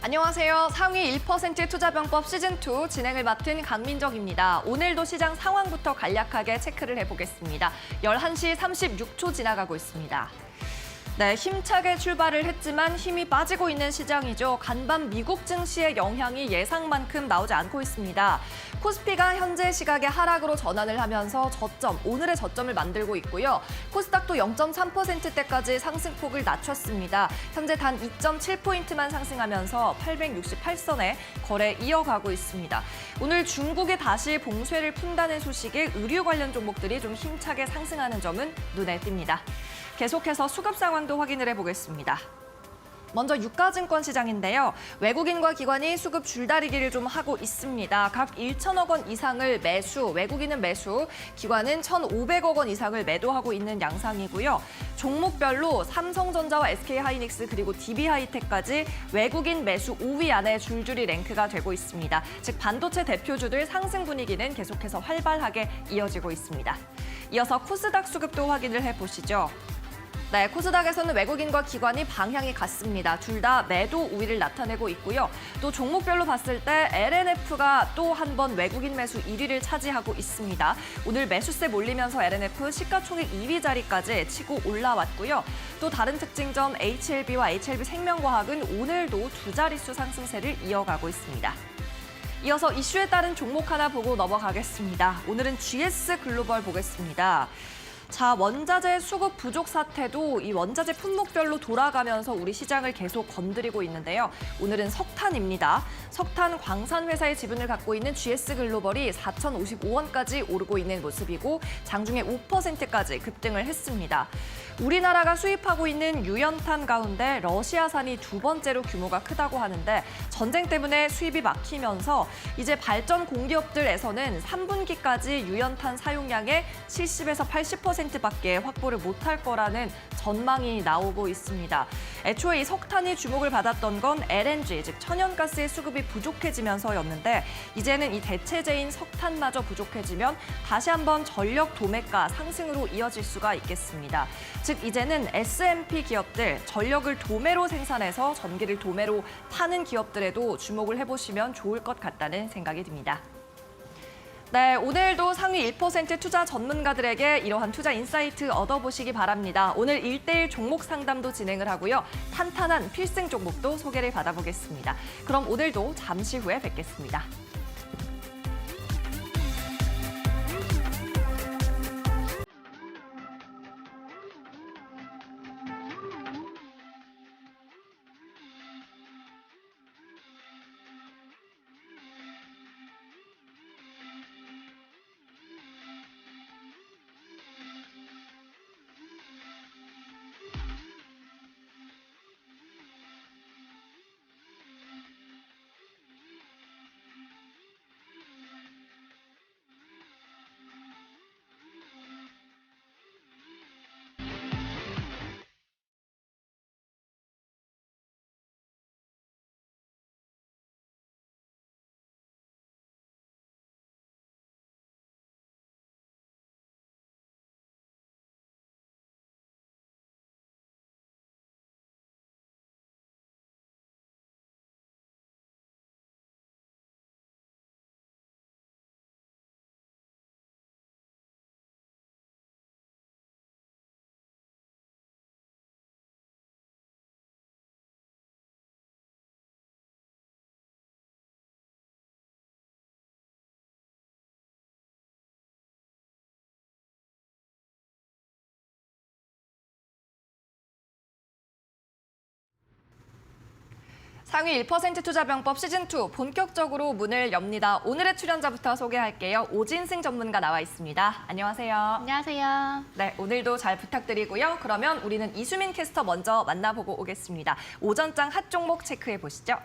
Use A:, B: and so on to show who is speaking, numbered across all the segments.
A: 안녕하세요. 상위 1% 투자병법 시즌2 진행을 맡은 강민정입니다. 오늘도 시장 상황부터 간략하게 체크를 해보겠습니다. 11시 36초 지나가고 있습니다. 네, 힘차게 출발을 했지만 힘이 빠지고 있는 시장이죠. 간밤 미국 증시의 영향이 예상만큼 나오지 않고 있습니다. 코스피가 현재 시각에 하락으로 전환을 하면서 오늘의 저점을 만들고 있고요. 코스닥도 0.3%대까지 상승폭을 낮췄습니다. 현재 단 2.7포인트만 상승하면서 868선에 거래 이어가고 있습니다. 오늘 중국이 다시 봉쇄를 푼다는 소식에 의류 관련 종목들이 좀 힘차게 상승하는 점은 눈에 띕니다. 계속해서 수급 상황도 확인을 해보겠습니다. 먼저 유가증권 시장인데요. 외국인과 기관이 수급 줄다리기를 좀 하고 있습니다. 각 1천억 원 이상을 매수, 외국인은 매수, 기관은 1,500억 원 이상을 매도하고 있는 양상이고요. 종목별로 삼성전자와 SK하이닉스 그리고 DB하이텍까지 외국인 매수 5위 안에 줄줄이 랭크가 되고 있습니다. 즉 반도체 대표주들 상승 분위기는 계속해서 활발하게 이어지고 있습니다. 이어서 코스닥 수급도 확인을 해보시죠. 네, 코스닥에서는 외국인과 기관이 방향이 같습니다. 둘 다 매도 우위를 나타내고 있고요. 또 종목별로 봤을 때 LNF가 또 한 번 외국인 매수 1위를 차지하고 있습니다. 오늘 매수세 몰리면서 LNF 시가총액 2위 자리까지 치고 올라왔고요. 또 다른 특징점 HLB와 HLB생명과학은 오늘도 두 자릿수 상승세를 이어가고 있습니다. 이어서 이슈에 따른 종목 하나 보고 넘어가겠습니다. 오늘은 GS글로벌 보겠습니다. 자, 원자재 수급 부족 사태도 이 원자재 품목별로 돌아가면서 우리 시장을 계속 건드리고 있는데요. 오늘은 석탄입니다. 석탄 광산 회사의 지분을 갖고 있는 GS글로벌이 4,055원까지 오르고 있는 모습이고 장중에 5%까지 급등을 했습니다. 우리나라가 수입하고 있는 유연탄 가운데 러시아산이 두 번째로 규모가 크다고 하는데 전쟁 때문에 수입이 막히면서 이제 발전 공기업들에서는 3분기까지 유연탄 사용량의 70에서 80%밖에 확보를 못할 거라는 전망이 나오고 있습니다. 애초에 이 석탄이 주목을 받았던 건 LNG, 즉 천연가스의 수급이 부족해지면서였는데 이제는 이 대체제인 석탄마저 부족해지면 다시 한번 전력 도매가 상승으로 이어질 수가 있겠습니다. 즉 이제는 S&P 기업들, 전력을 도매로 생산해서 전기를 도매로 파는 기업들에도 주목을 해보시면 좋을 것 같다는 생각이 듭니다. 네, 오늘도 상위 1% 투자 전문가들에게 이러한 투자 인사이트 얻어보시기 바랍니다. 오늘 1대1 종목 상담도 진행을 하고요. 탄탄한 필승 종목도 소개를 받아보겠습니다. 그럼 오늘도 잠시 후에 뵙겠습니다. 상위 1% 투자병법 시즌2 본격적으로 문을 엽니다. 오늘의 출연자부터 소개할게요. 오진승 전문가 나와 있습니다. 안녕하세요.
B: 안녕하세요.
A: 네, 오늘도 잘 부탁드리고요. 그러면 우리는 이수민 캐스터 먼저 만나보고 오겠습니다. 오전장 핫 종목 체크해 보시죠.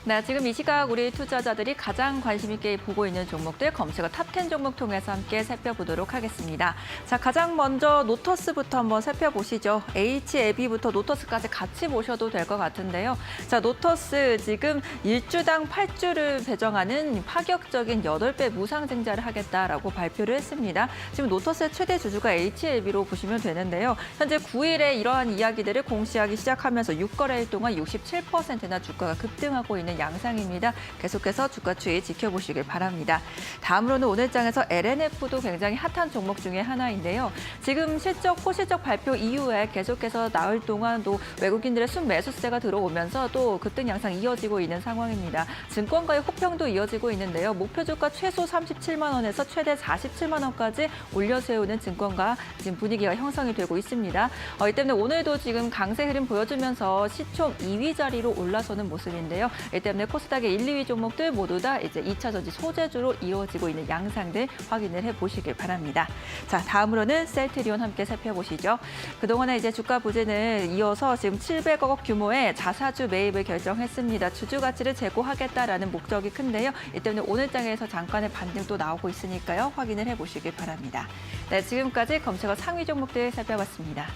B: 네, 지금 이 시각 우리 투자자들이 가장 관심 있게 보고 있는 종목들 검색어 탑10 종목 통해서 함께 살펴보도록 하겠습니다. 자, 가장 먼저 노터스부터 한번 살펴보시죠. H앱이부터 노터스까지 같이 보셔도 될 것 같은데요. 자, 노터스 지금 1주당 8주를 배정하는 파격적인 8배 무상증자를 하겠다라고 발표를 했습니다. 지금 노터스의 최대 주주가 H앱이로 보시면 되는데요. 현재 9일에 이러한 이야기들을 공시하기 시작하면서 6거래일 동안 67%나 주가가 급등하고 있는 양상입니다. 계속해서 주가 추이 지켜보시길 바랍니다. 다음으로는 오늘 장에서 LNF도 굉장히 핫한 종목 중에 하나인데요. 지금 호실적 발표 이후에 계속해서 나흘 동안 또 외국인들의 순매수세가 들어오면서 또 급등 양상 이어지고 있는 상황입니다. 증권가의 호평도 이어지고 있는데요. 목표 주가 최소 37만 원에서 최대 47만 원까지 올려 세우는 증권가 지금 분위기가 형성이 되고 있습니다. 이 때문에 오늘도 지금 강세 흐름 보여주면서 시총 2위 자리로 올라서는 모습인데요. 이 때문에 코스닥의 1, 2위 종목들 모두 다 이제 2차 전지 소재주로 이루어지고 있는 양상들 확인을 해보시길 바랍니다. 자, 다음으로는 셀트리온 함께 살펴보시죠. 그동안에 이제 주가 부진을 이어서 지금 700억 규모의 자사주 매입을 결정했습니다. 주주 가치를 제고하겠다라는 목적이 큰데요. 이 때문에 오늘 장에서 잠깐의 반등도 나오고 있으니까요. 확인을 해보시길 바랍니다. 네, 지금까지 검색어 상위 종목들 살펴봤습니다.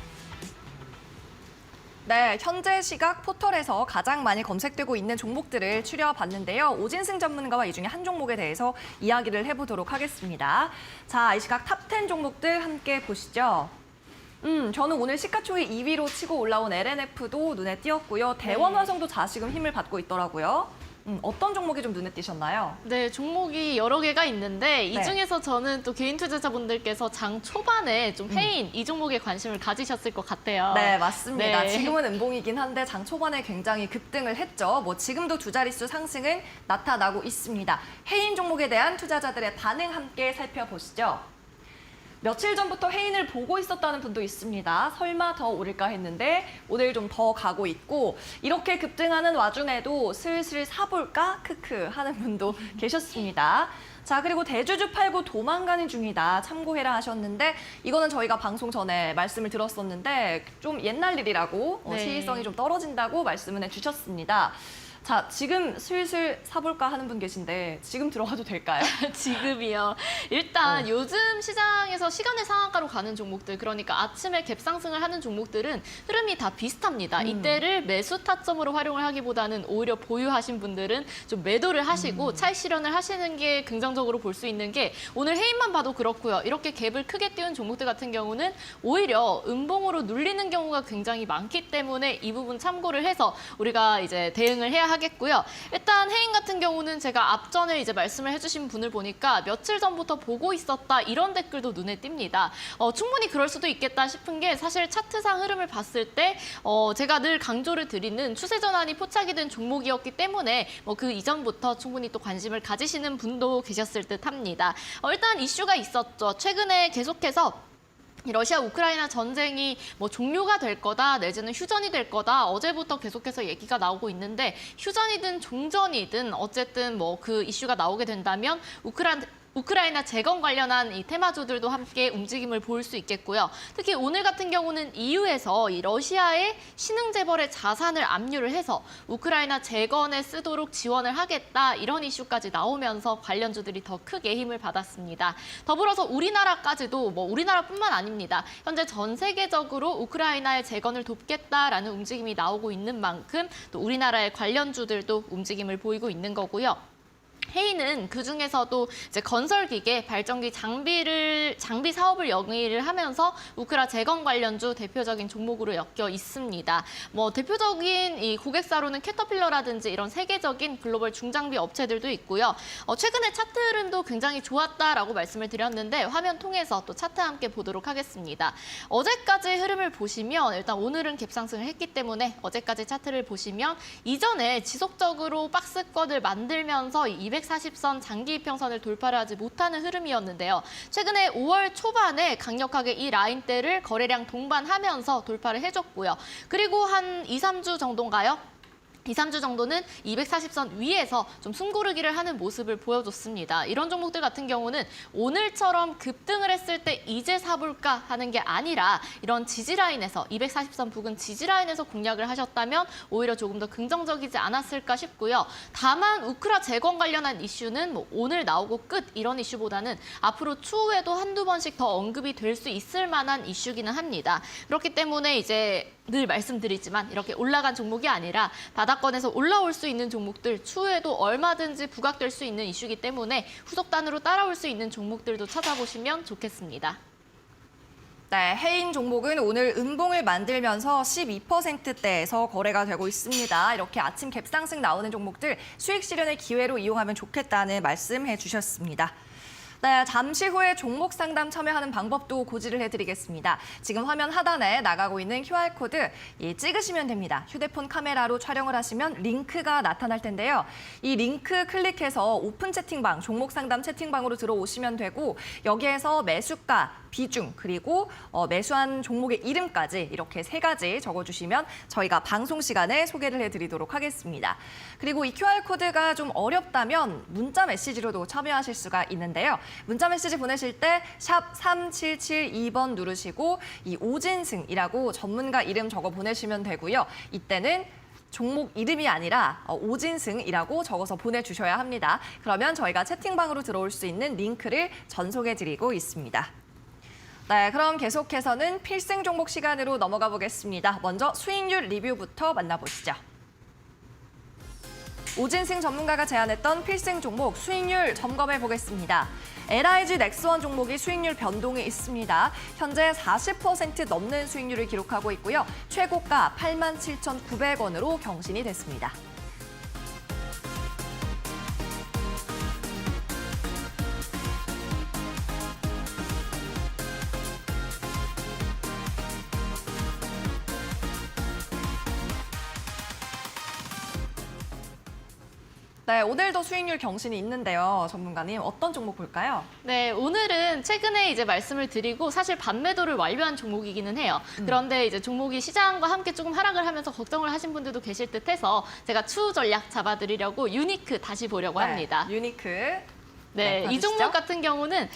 A: 네, 현재 시각 포털에서 가장 많이 검색되고 있는 종목들을 추려봤는데요. 오진승 전문가와 이 중에 한 종목에 대해서 이야기를 해보도록 하겠습니다. 자, 이 시각 탑10 종목들 함께 보시죠. 저는 오늘 시가총액 2위로 치고 올라온 LNF도 눈에 띄었고요. 대원화성도 다시금 힘을 받고 있더라고요. 어떤 종목이 좀 눈에 띄셨나요?
C: 네, 종목이 여러 개가 있는데 이
A: 네.
C: 중에서 저는 또 개인 투자자분들께서 장 초반에 좀 해인 이 종목에 관심을 가지셨을 것 같아요.
A: 네, 맞습니다.
C: 네.
A: 지금은 음봉이긴 한데 장 초반에 굉장히 급등을 했죠. 뭐 지금도 두 자릿수 상승은 나타나고 있습니다. 해인 종목에 대한 투자자들의 반응 함께 살펴보시죠. 며칠 전부터 해인을 보고 있었다는 분도 있습니다. 설마 더 오를까 했는데 오늘 좀 더 가고 있고 이렇게 급등하는 와중에도 슬슬 사볼까? 크크 하는 분도 계셨습니다. 자, 그리고 대주주 팔고 도망가는 중이다. 참고해라 하셨는데 이거는 저희가 방송 전에 말씀을 들었었는데 좀 옛날 일이라고
C: 네.
A: 시의성이 좀 떨어진다고 말씀을 해주셨습니다. 자, 지금 슬슬 사볼까 하는 분 계신데 지금 들어가도 될까요?
C: 지금이요. 일단 요즘 시장에서 시간의 상한가로 가는 종목들, 그러니까 아침에 갭상승을 하는 종목들은 흐름이 다 비슷합니다. 이때를 매수 타점으로 활용을 하기보다는 오히려 보유하신 분들은 좀 매도를 하시고 차익 실현을 하시는 게 긍정적으로 볼 수 있는 게 오늘 해인만 봐도 그렇고요. 이렇게 갭을 크게 띄운 종목들 같은 경우는 오히려 음봉으로 눌리는 경우가 굉장히 많기 때문에 이 부분 참고를 해서 우리가 이제 대응을 해야 하겠고요. 일단 해인 같은 경우는 제가 앞전에 이제 말씀을 해주신 분을 보니까 며칠 전부터 보고 있었다 이런 댓글도 눈에 띕니다. 충분히 그럴 수도 있겠다 싶은 게 사실 차트상 흐름을 봤을 때 제가 늘 강조를 드리는 추세 전환이 포착이 된 종목이었기 때문에 그 이전부터 충분히 또 관심을 가지시는 분도 계셨을 듯합니다. 일단 이슈가 있었죠. 최근에 계속해서 이 러시아 우크라이나 전쟁이 뭐 종료가 될 거다 내지는 휴전이 될 거다 어제부터 계속해서 얘기가 나오고 있는데 휴전이든 종전이든 어쨌든 뭐 그 이슈가 나오게 된다면 우크라이나 재건 관련한 이 테마주들도 함께 움직임을 볼 수 있겠고요. 특히 오늘 같은 경우는 EU에서 이 러시아의 신흥재벌의 자산을 압류를 해서 우크라이나 재건에 쓰도록 지원을 하겠다 이런 이슈까지 나오면서 관련주들이 더 크게 힘을 받았습니다. 더불어서 우리나라까지도 뭐 우리나라뿐만 아닙니다. 현재 전 세계적으로 우크라이나의 재건을 돕겠다라는 움직임이 나오고 있는 만큼 또 우리나라의 관련주들도 움직임을 보이고 있는 거고요. 해인은 그중에서도 이제 건설기계, 발전기 장비 사업을 영위를 하면서 우크라 재건 관련주 대표적인 종목으로 엮여 있습니다. 뭐 대표적인 이 고객사로는 캐터필러라든지 이런 세계적인 글로벌 중장비 업체들도 있고요. 최근에 차트 흐름도 굉장히 좋았다라고 말씀을 드렸는데 화면 통해서 또 차트 함께 보도록 하겠습니다. 어제까지 흐름을 보시면 일단 오늘은 갭상승을 했기 때문에 어제까지 차트를 보시면 이전에 지속적으로 박스권을 만들면서 240선 장기 이평선을 돌파를 하지 못하는 흐름이었는데요. 최근에 5월 초반에 강력하게 이 라인대를 거래량 동반하면서 돌파를 해줬고요. 그리고 한 2, 3주 정도인가요? 2, 3주 정도는 240선 위에서 좀 숨고르기를 하는 모습을 보여줬습니다. 이런 종목들 같은 경우는 오늘처럼 급등을 했을 때 이제 사볼까 하는 게 아니라 이런 지지라인에서 240선 부근 지지라인에서 공략을 하셨다면 오히려 조금 더 긍정적이지 않았을까 싶고요. 다만 우크라 재건 관련한 이슈는 뭐 오늘 나오고 끝 이런 이슈보다는 앞으로 추후에도 한두 번씩 더 언급이 될 수 있을 만한 이슈기는 합니다. 그렇기 때문에 이제 늘 말씀드리지만 이렇게 올라간 종목이 아니라 바닥권에서 올라올 수 있는 종목들 추후에도 얼마든지 부각될 수 있는 이슈이기 때문에 후속단으로 따라올 수 있는 종목들도 찾아보시면 좋겠습니다.
A: 네, 해인 종목은 오늘 음봉을 만들면서 12%대에서 거래가 되고 있습니다. 이렇게 아침 갭상승 나오는 종목들 수익 실현의 기회로 이용하면 좋겠다는 말씀해 주셨습니다. 네, 잠시 후에 종목 상담 참여하는 방법도 고지를 해드리겠습니다. 지금 화면 하단에 나가고 있는 QR코드 찍으시면 됩니다. 휴대폰 카메라로 촬영을 하시면 링크가 나타날 텐데요. 이 링크 클릭해서 오픈 채팅방, 종목 상담 채팅방으로 들어오시면 되고 여기에서 매수가, 비중, 그리고 매수한 종목의 이름까지 이렇게 3가지 적어주시면 저희가 방송 시간에 소개를 해드리도록 하겠습니다. 그리고 이 QR코드가 좀 어렵다면 문자 메시지로도 참여하실 수가 있는데요. 문자 메시지 보내실 때 샵 3772번 누르시고 이 오진승이라고 전문가 이름 적어 보내시면 되고요. 이때는 종목 이름이 아니라 오진승이라고 적어서 보내주셔야 합니다. 그러면 저희가 채팅방으로 들어올 수 있는 링크를 전송해드리고 있습니다. 네, 그럼 계속해서는 필승 종목 시간으로 넘어가 보겠습니다. 먼저 수익률 리뷰부터 만나보시죠. 오진승 전문가가 제안했던 필승 종목 수익률 점검해 보겠습니다. LIG 넥스원 종목이 수익률 변동이 있습니다. 현재 40% 넘는 수익률을 기록하고 있고요. 최고가 87,900원으로 경신이 됐습니다. 네, 오늘도 수익률 경신이 있는데요. 전문가님, 어떤 종목 볼까요?
C: 네, 오늘은 최근에 이제 말씀을 드리고 사실 반매도를 완료한 종목이기는 해요. 그런데 이제 종목이 시장과 함께 조금 하락을 하면서 걱정을 하신 분들도 계실 듯해서 제가 추후 전략 잡아드리려고 유니크 다시 보려고 합니다.
A: 유니크.
C: 네, 이
A: 봐주시죠.
C: 종목 같은 경우는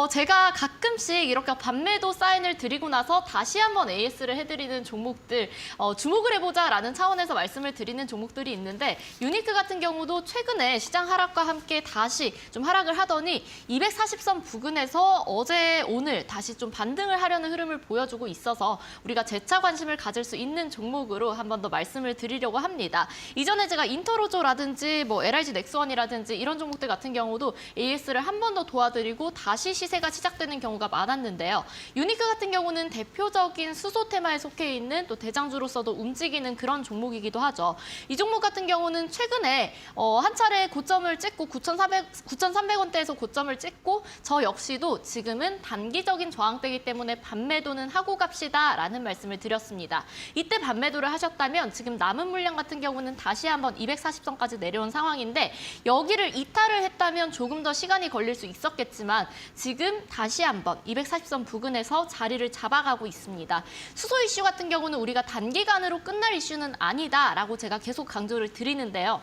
C: 제가 가끔씩 이렇게 반매도 사인을 드리고 나서 다시 한번 AS를 해드리는 종목들 주목을 해보자라는 차원에서 말씀을 드리는 종목들이 있는데 유니크 같은 경우도 최근에 시장 하락과 함께 다시 좀 하락을 하더니 240선 부근에서 어제 오늘 다시 좀 반등을 하려는 흐름을 보여주고 있어서 우리가 재차 관심을 가질 수 있는 종목으로 한 번 더 말씀을 드리려고 합니다. 이전에 제가 인터로조라든지 뭐 LIG 넥스원이라든지 이런 종목들 같은 경우도 AS를 한 번 더 도와드리고 다시 시세가 시작되는 경우가 많았는데요. 유니크 같은 경우는 대표적인 수소 테마에 속해 있는 또 대장주로서도 움직이는 그런 종목이기도 하죠. 이 종목 같은 경우는 최근에 한 차례 고점을 찍고 9,300원대에서 고점을 찍고 저 역시도 지금은 단기적인 저항대이기 때문에 반매도는 하고 갑시다라는 말씀을 드렸습니다. 이때 반매도를 하셨다면 지금 남은 물량 같은 경우는 다시 한번 240선까지 내려온 상황인데 여기를 이탈을 했다면 조금 더 시간이 걸릴 수 있었겠지만 지금 다시 한번 240선 부근에서 자리를 잡아가고 있습니다. 수소 이슈 같은 경우는 우리가 단기간으로 끝날 이슈는 아니다라고 제가 계속 강조를 드리는데요.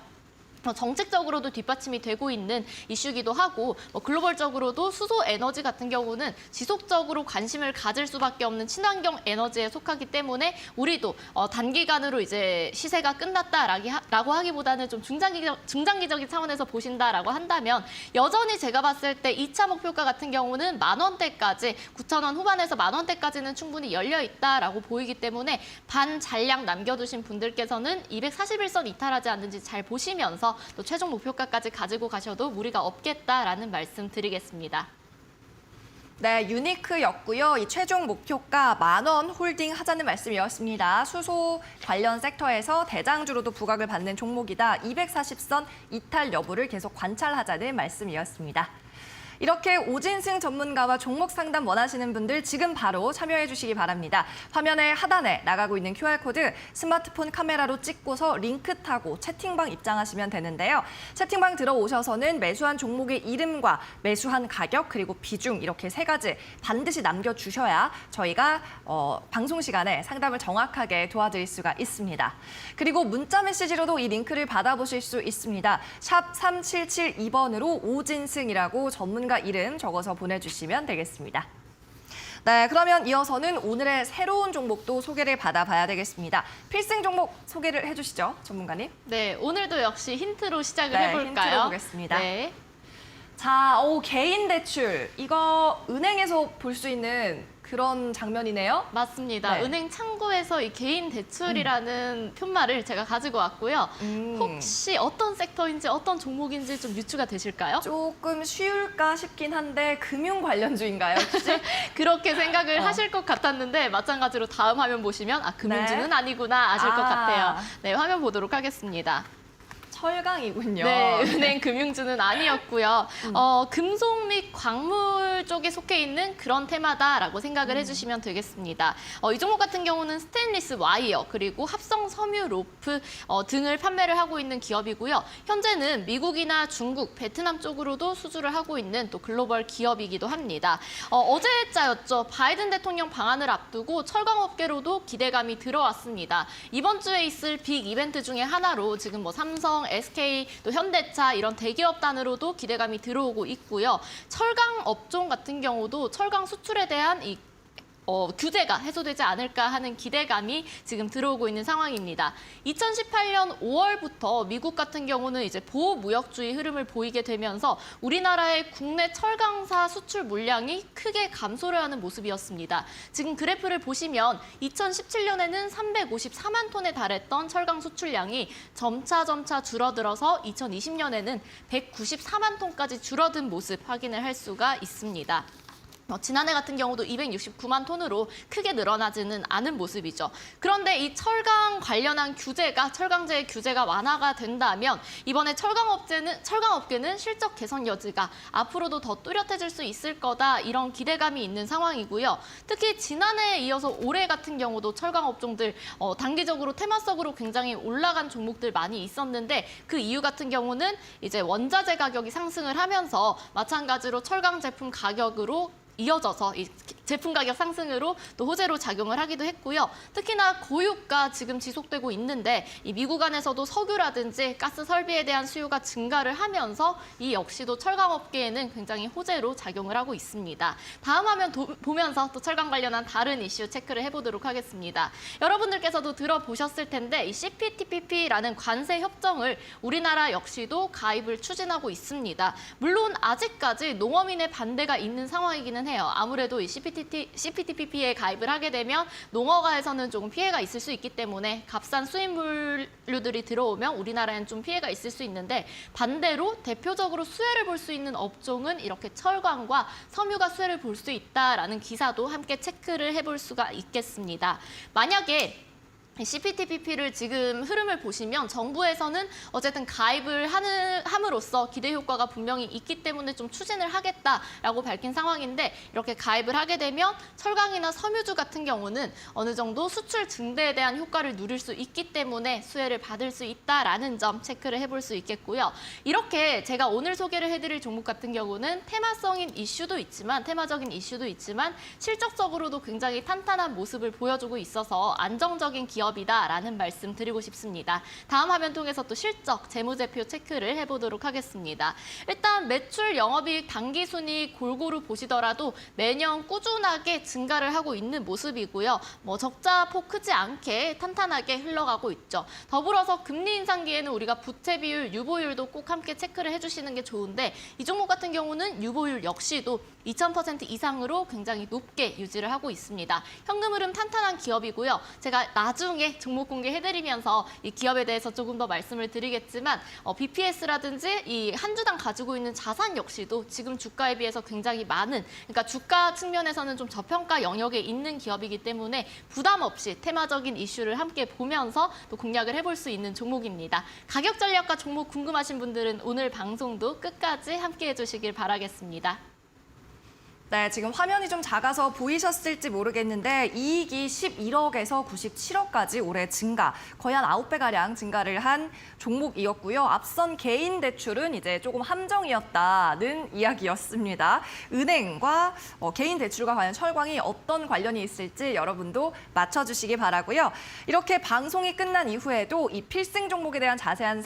C: 정책적으로도 뒷받침이 되고 있는 이슈기도 하고 글로벌적으로도 수소 에너지 같은 경우는 지속적으로 관심을 가질 수밖에 없는 친환경 에너지에 속하기 때문에 우리도 단기간으로 이제 시세가 끝났다라고 하기보다는 좀 중장기적인 차원에서 보신다라고 한다면 여전히 제가 봤을 때 2차 목표가 같은 경우는 10,000원대까지 9,000원 후반에서 10,000원대까지는 충분히 열려 있다라고 보이기 때문에 반 잔량 남겨두신 분들께서는 241선 이탈하지 않는지 잘 보시면서 또 최종 목표가까지 가지고 가셔도 무리가 없겠다라는 말씀 드리겠습니다.
A: 네, 유니크였고요. 이 최종 목표가 10,000원 홀딩 하자는 말씀이었습니다. 수소 관련 섹터에서 대장주로도 부각을 받는 종목이다. 240선 이탈 여부를 계속 관찰하자는 말씀이었습니다. 이렇게 오진승 전문가와 종목 상담 원하시는 분들 지금 바로 참여해 주시기 바랍니다. 화면의 하단에 나가고 있는 QR코드 스마트폰 카메라로 찍고서 링크 타고 채팅방 입장하시면 되는데요. 채팅방 들어오셔서는 매수한 종목의 이름과 매수한 가격 그리고 비중 이렇게 세 가지 반드시 남겨주셔야 저희가 방송 시간에 상담을 정확하게 도와드릴 수가 있습니다. 그리고 문자 메시지로도 이 링크를 받아보실 수 있습니다. 샵 3772번으로 오진승이라고 전문가 이름 적어서 보내주시면 되겠습니다. 네, 그러면 이어서는 오늘의 새로운 종목도 소개를 받아봐야 되겠습니다. 필승 종목 소개를 해주시죠, 전문가님.
C: 네, 오늘도 역시 힌트로 시작을
A: 네,
C: 해볼까요?
A: 힌트로 보겠습니다.
C: 네.
A: 자, 개인 대출. 이거 은행에서 볼 수 있는 그런 장면이네요.
C: 맞습니다.
A: 네.
C: 은행 창구에서 이 개인 대출이라는 표말을 제가 가지고 왔고요. 혹시 어떤 섹터인지 어떤 종목인지 좀 유추가 되실까요?
A: 조금 쉬울까 싶긴 한데 금융 관련주인가요, 혹시?
C: 그렇게 생각을 하실 것 같았는데 마찬가지로 다음 화면 보시면 금융주는
A: 네.
C: 아니구나 아실 것
A: 아.
C: 같아요. 네, 화면 보도록 하겠습니다.
A: 철강이군요.
C: 네, 은행 금융주는 아니었고요. 금속 및 광물 쪽에 속해 있는 그런 테마다라고 생각을 해주시면 되겠습니다. 이 종목 같은 경우는 스테인리스 와이어 그리고 합성 섬유 로프 등을 판매를 하고 있는 기업이고요. 현재는 미국이나 중국, 베트남 쪽으로도 수주를 하고 있는 또 글로벌 기업이기도 합니다. 어제자였죠. 바이든 대통령 방한을 앞두고 철강업계로도 기대감이 들어왔습니다. 이번 주에 있을 빅 이벤트 중에 하나로 지금 삼성, SK, 또 현대차 이런 대기업 단으로도 기대감이 들어오고 있고요. 철강 업종 같은 경우도 철강 수출에 대한 규제가 해소되지 않을까 하는 기대감이 지금 들어오고 있는 상황입니다. 2018년 5월부터 미국 같은 경우는 이제 보호무역주의 흐름을 보이게 되면서 우리나라의 국내 철강사 수출 물량이 크게 감소를 하는 모습이었습니다. 지금 그래프를 보시면 2017년에는 354만 톤에 달했던 철강 수출량이 점차 줄어들어서 2020년에는 194만 톤까지 줄어든 모습 확인을 할 수가 있습니다. 지난해 같은 경우도 269만 톤으로 크게 늘어나지는 않은 모습이죠. 그런데 이 철강 관련한 철강제의 규제가 완화가 된다면 이번에 철강업계는 실적 개선 여지가 앞으로도 더 뚜렷해질 수 있을 거다 이런 기대감이 있는 상황이고요. 특히 지난해에 이어서 올해 같은 경우도 철강 업종들 단기적으로 테마성으로 굉장히 올라간 종목들 많이 있었는데 그 이유 같은 경우는 이제 원자재 가격이 상승을 하면서 마찬가지로 철강 제품 가격으로 이어져서 이 제품 가격 상승으로 또 호재로 작용을 하기도 했고요. 특히나 고유가 지금 지속되고 있는데 이 미국 안에서도 석유라든지 가스 설비에 대한 수요가 증가를 하면서 이 역시도 철강업계에는 굉장히 호재로 작용을 하고 있습니다. 다음 화면 보면서 또 철강 관련한 다른 이슈 체크를 해보도록 하겠습니다. 여러분들께서도 들어보셨을 텐데 이 CPTPP라는 관세 협정을 우리나라 역시도 가입을 추진하고 있습니다. 물론 아직까지 농어민의 반대가 있는 상황이기는 해요. 아무래도 이 CPTPP에 가입을 하게 되면 농어가에서는 조금 피해가 있을 수 있기 때문에 값싼 수입물류들이 들어오면 우리나라에는 좀 피해가 있을 수 있는데 반대로 대표적으로 수혜를 볼 수 있는 업종은 이렇게 철강과 섬유가 수혜를 볼 수 있다라는 기사도 함께 체크를 해볼 수가 있겠습니다. 만약에 CPTPP를 지금 흐름을 보시면 정부에서는 어쨌든 가입을 함으로써 기대 효과가 분명히 있기 때문에 좀 추진을 하겠다라고 밝힌 상황인데 이렇게 가입을 하게 되면 철강이나 섬유주 같은 경우는 어느 정도 수출 증대에 대한 효과를 누릴 수 있기 때문에 수혜를 받을 수 있다라는 점 체크를 해볼 수 있겠고요. 이렇게 제가 오늘 소개를 해드릴 종목 같은 경우는 테마적인 이슈도 있지만 실적적으로도 굉장히 탄탄한 모습을 보여주고 있어서 안정적인 기업이다라는 말씀 드리고 싶습니다. 다음 화면 통해서 또 실적, 재무제표 체크를 해보도록 하겠습니다. 일단 매출, 영업이익, 당기순이익 골고루 보시더라도 매년 꾸준하게 증가를 하고 있는 모습이고요. 적자폭 크지 않게 탄탄하게 흘러가고 있죠. 더불어서 금리 인상기에는 우리가 부채 비율, 유보율도 꼭 함께 체크를 해주시는 게 좋은데 이 종목 같은 경우는 유보율 역시도 2000% 이상으로 굉장히 높게 유지를 하고 있습니다. 현금 흐름 탄탄한 기업이고요. 제가 나중에 종목 공개해드리면서 이 기업에 대해서 조금 더 말씀을 드리겠지만 BPS라든지 이 한 주당 가지고 있는 자산 역시도 지금 주가에 비해서 굉장히 많은, 그러니까 주가 측면에서는 좀 저평가 영역에 있는 기업이기 때문에 부담 없이 테마적인 이슈를 함께 보면서 또 공략을 해볼 수 있는 종목입니다. 가격 전략과 종목 궁금하신 분들은 오늘 방송도 끝까지 함께 해주시길 바라겠습니다.
A: 네, 지금 화면이 좀 작아서 보이셨을지 모르겠는데 이익이 11억에서 97억까지 올해 증가, 거의 한 9배가량 증가를 한 종목이었고요. 앞선 개인 대출은 이제 조금 함정이었다는 이야기였습니다. 은행과 개인 대출과 과연 철광이 어떤 관련이 있을지 여러분도 맞춰주시기 바라고요. 이렇게 방송이 끝난 이후에도 이 필승 종목에 대한 자세한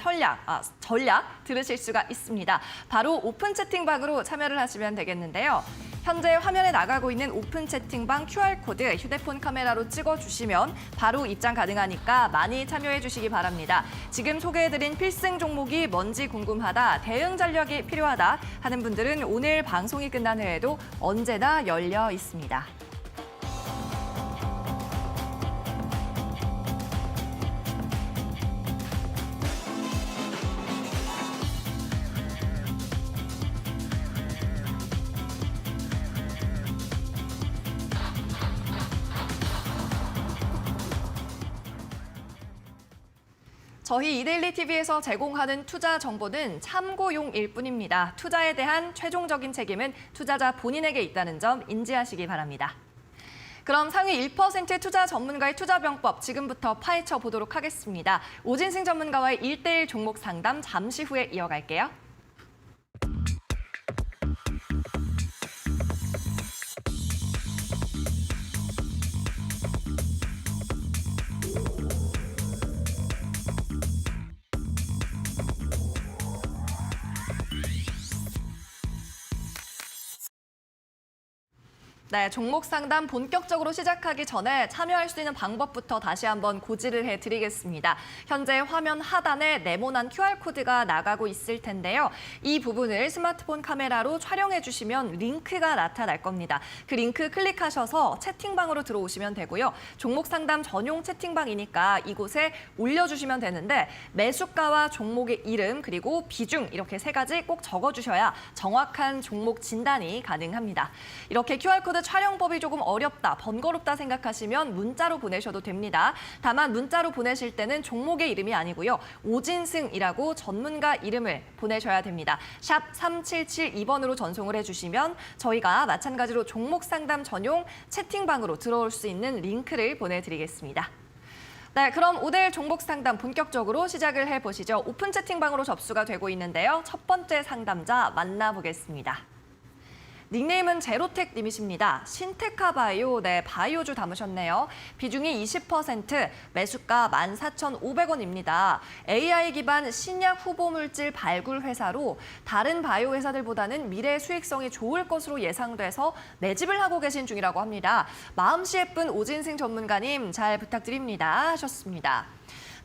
A: 전략 들으실 수가 있습니다. 바로 오픈 채팅방으로 참여를 하시면 되겠는데요. 현재 화면에 나가고 있는 오픈 채팅방 QR코드 휴대폰 카메라로 찍어주시면 바로 입장 가능하니까 많이 참여해 주시기 바랍니다. 지금 소개해드린 필승 종목이 뭔지 궁금하다, 대응 전략이 필요하다 하는 분들은 오늘 방송이 끝난 후에도 언제나 열려 있습니다. 저희 이데일리 TV에서 제공하는 투자 정보는 참고용일 뿐입니다. 투자에 대한 최종적인 책임은 투자자 본인에게 있다는 점 인지하시기 바랍니다. 그럼 상위 1% 투자 전문가의 투자병법 지금부터 파헤쳐 보도록 하겠습니다. 오진승 전문가와의 1대1 종목 상담 잠시 후에 이어갈게요. 네, 종목 상담 본격적으로 시작하기 전에 참여할 수 있는 방법부터 다시 한번 고지를 해드리겠습니다. 현재 화면 하단에 네모난 QR코드가 나가고 있을 텐데요. 이 부분을 스마트폰 카메라로 촬영해 주시면 링크가 나타날 겁니다. 그 링크 클릭하셔서 채팅방으로 들어오시면 되고요. 종목 상담 전용 채팅방이니까 이곳에 올려주시면 되는데 매수가와 종목의 이름 그리고 비중 이렇게 세 가지 꼭 적어주셔야 정확한 종목 진단이 가능합니다. 이렇게 QR코드 촬영법이 조금 어렵다, 번거롭다 생각하시면 문자로 보내셔도 됩니다. 다만 문자로 보내실 때는 종목의 이름이 아니고요. 오진승이라고 전문가 이름을 보내셔야 됩니다. 샵 3772번으로 전송을 해주시면 저희가 마찬가지로 종목 상담 전용 채팅방으로 들어올 수 있는 링크를 보내드리겠습니다. 네, 그럼 오늘 종목 상담 본격적으로 시작을 해보시죠. 오픈 채팅방으로 접수가 되고 있는데요. 첫 번째 상담자 만나보겠습니다. 닉네임은 제로텍님이십니다. 신테카바이오, 네, 바이오주 담으셨네요. 비중이 20%, 매수가 14,500원입니다. AI 기반 신약 후보물질 발굴 회사로 다른 바이오 회사들보다는 미래 수익성이 좋을 것으로 예상돼서 매집을 하고 계신 중이라고 합니다. 마음씨 예쁜 오진승 전문가님 잘 부탁드립니다 하셨습니다.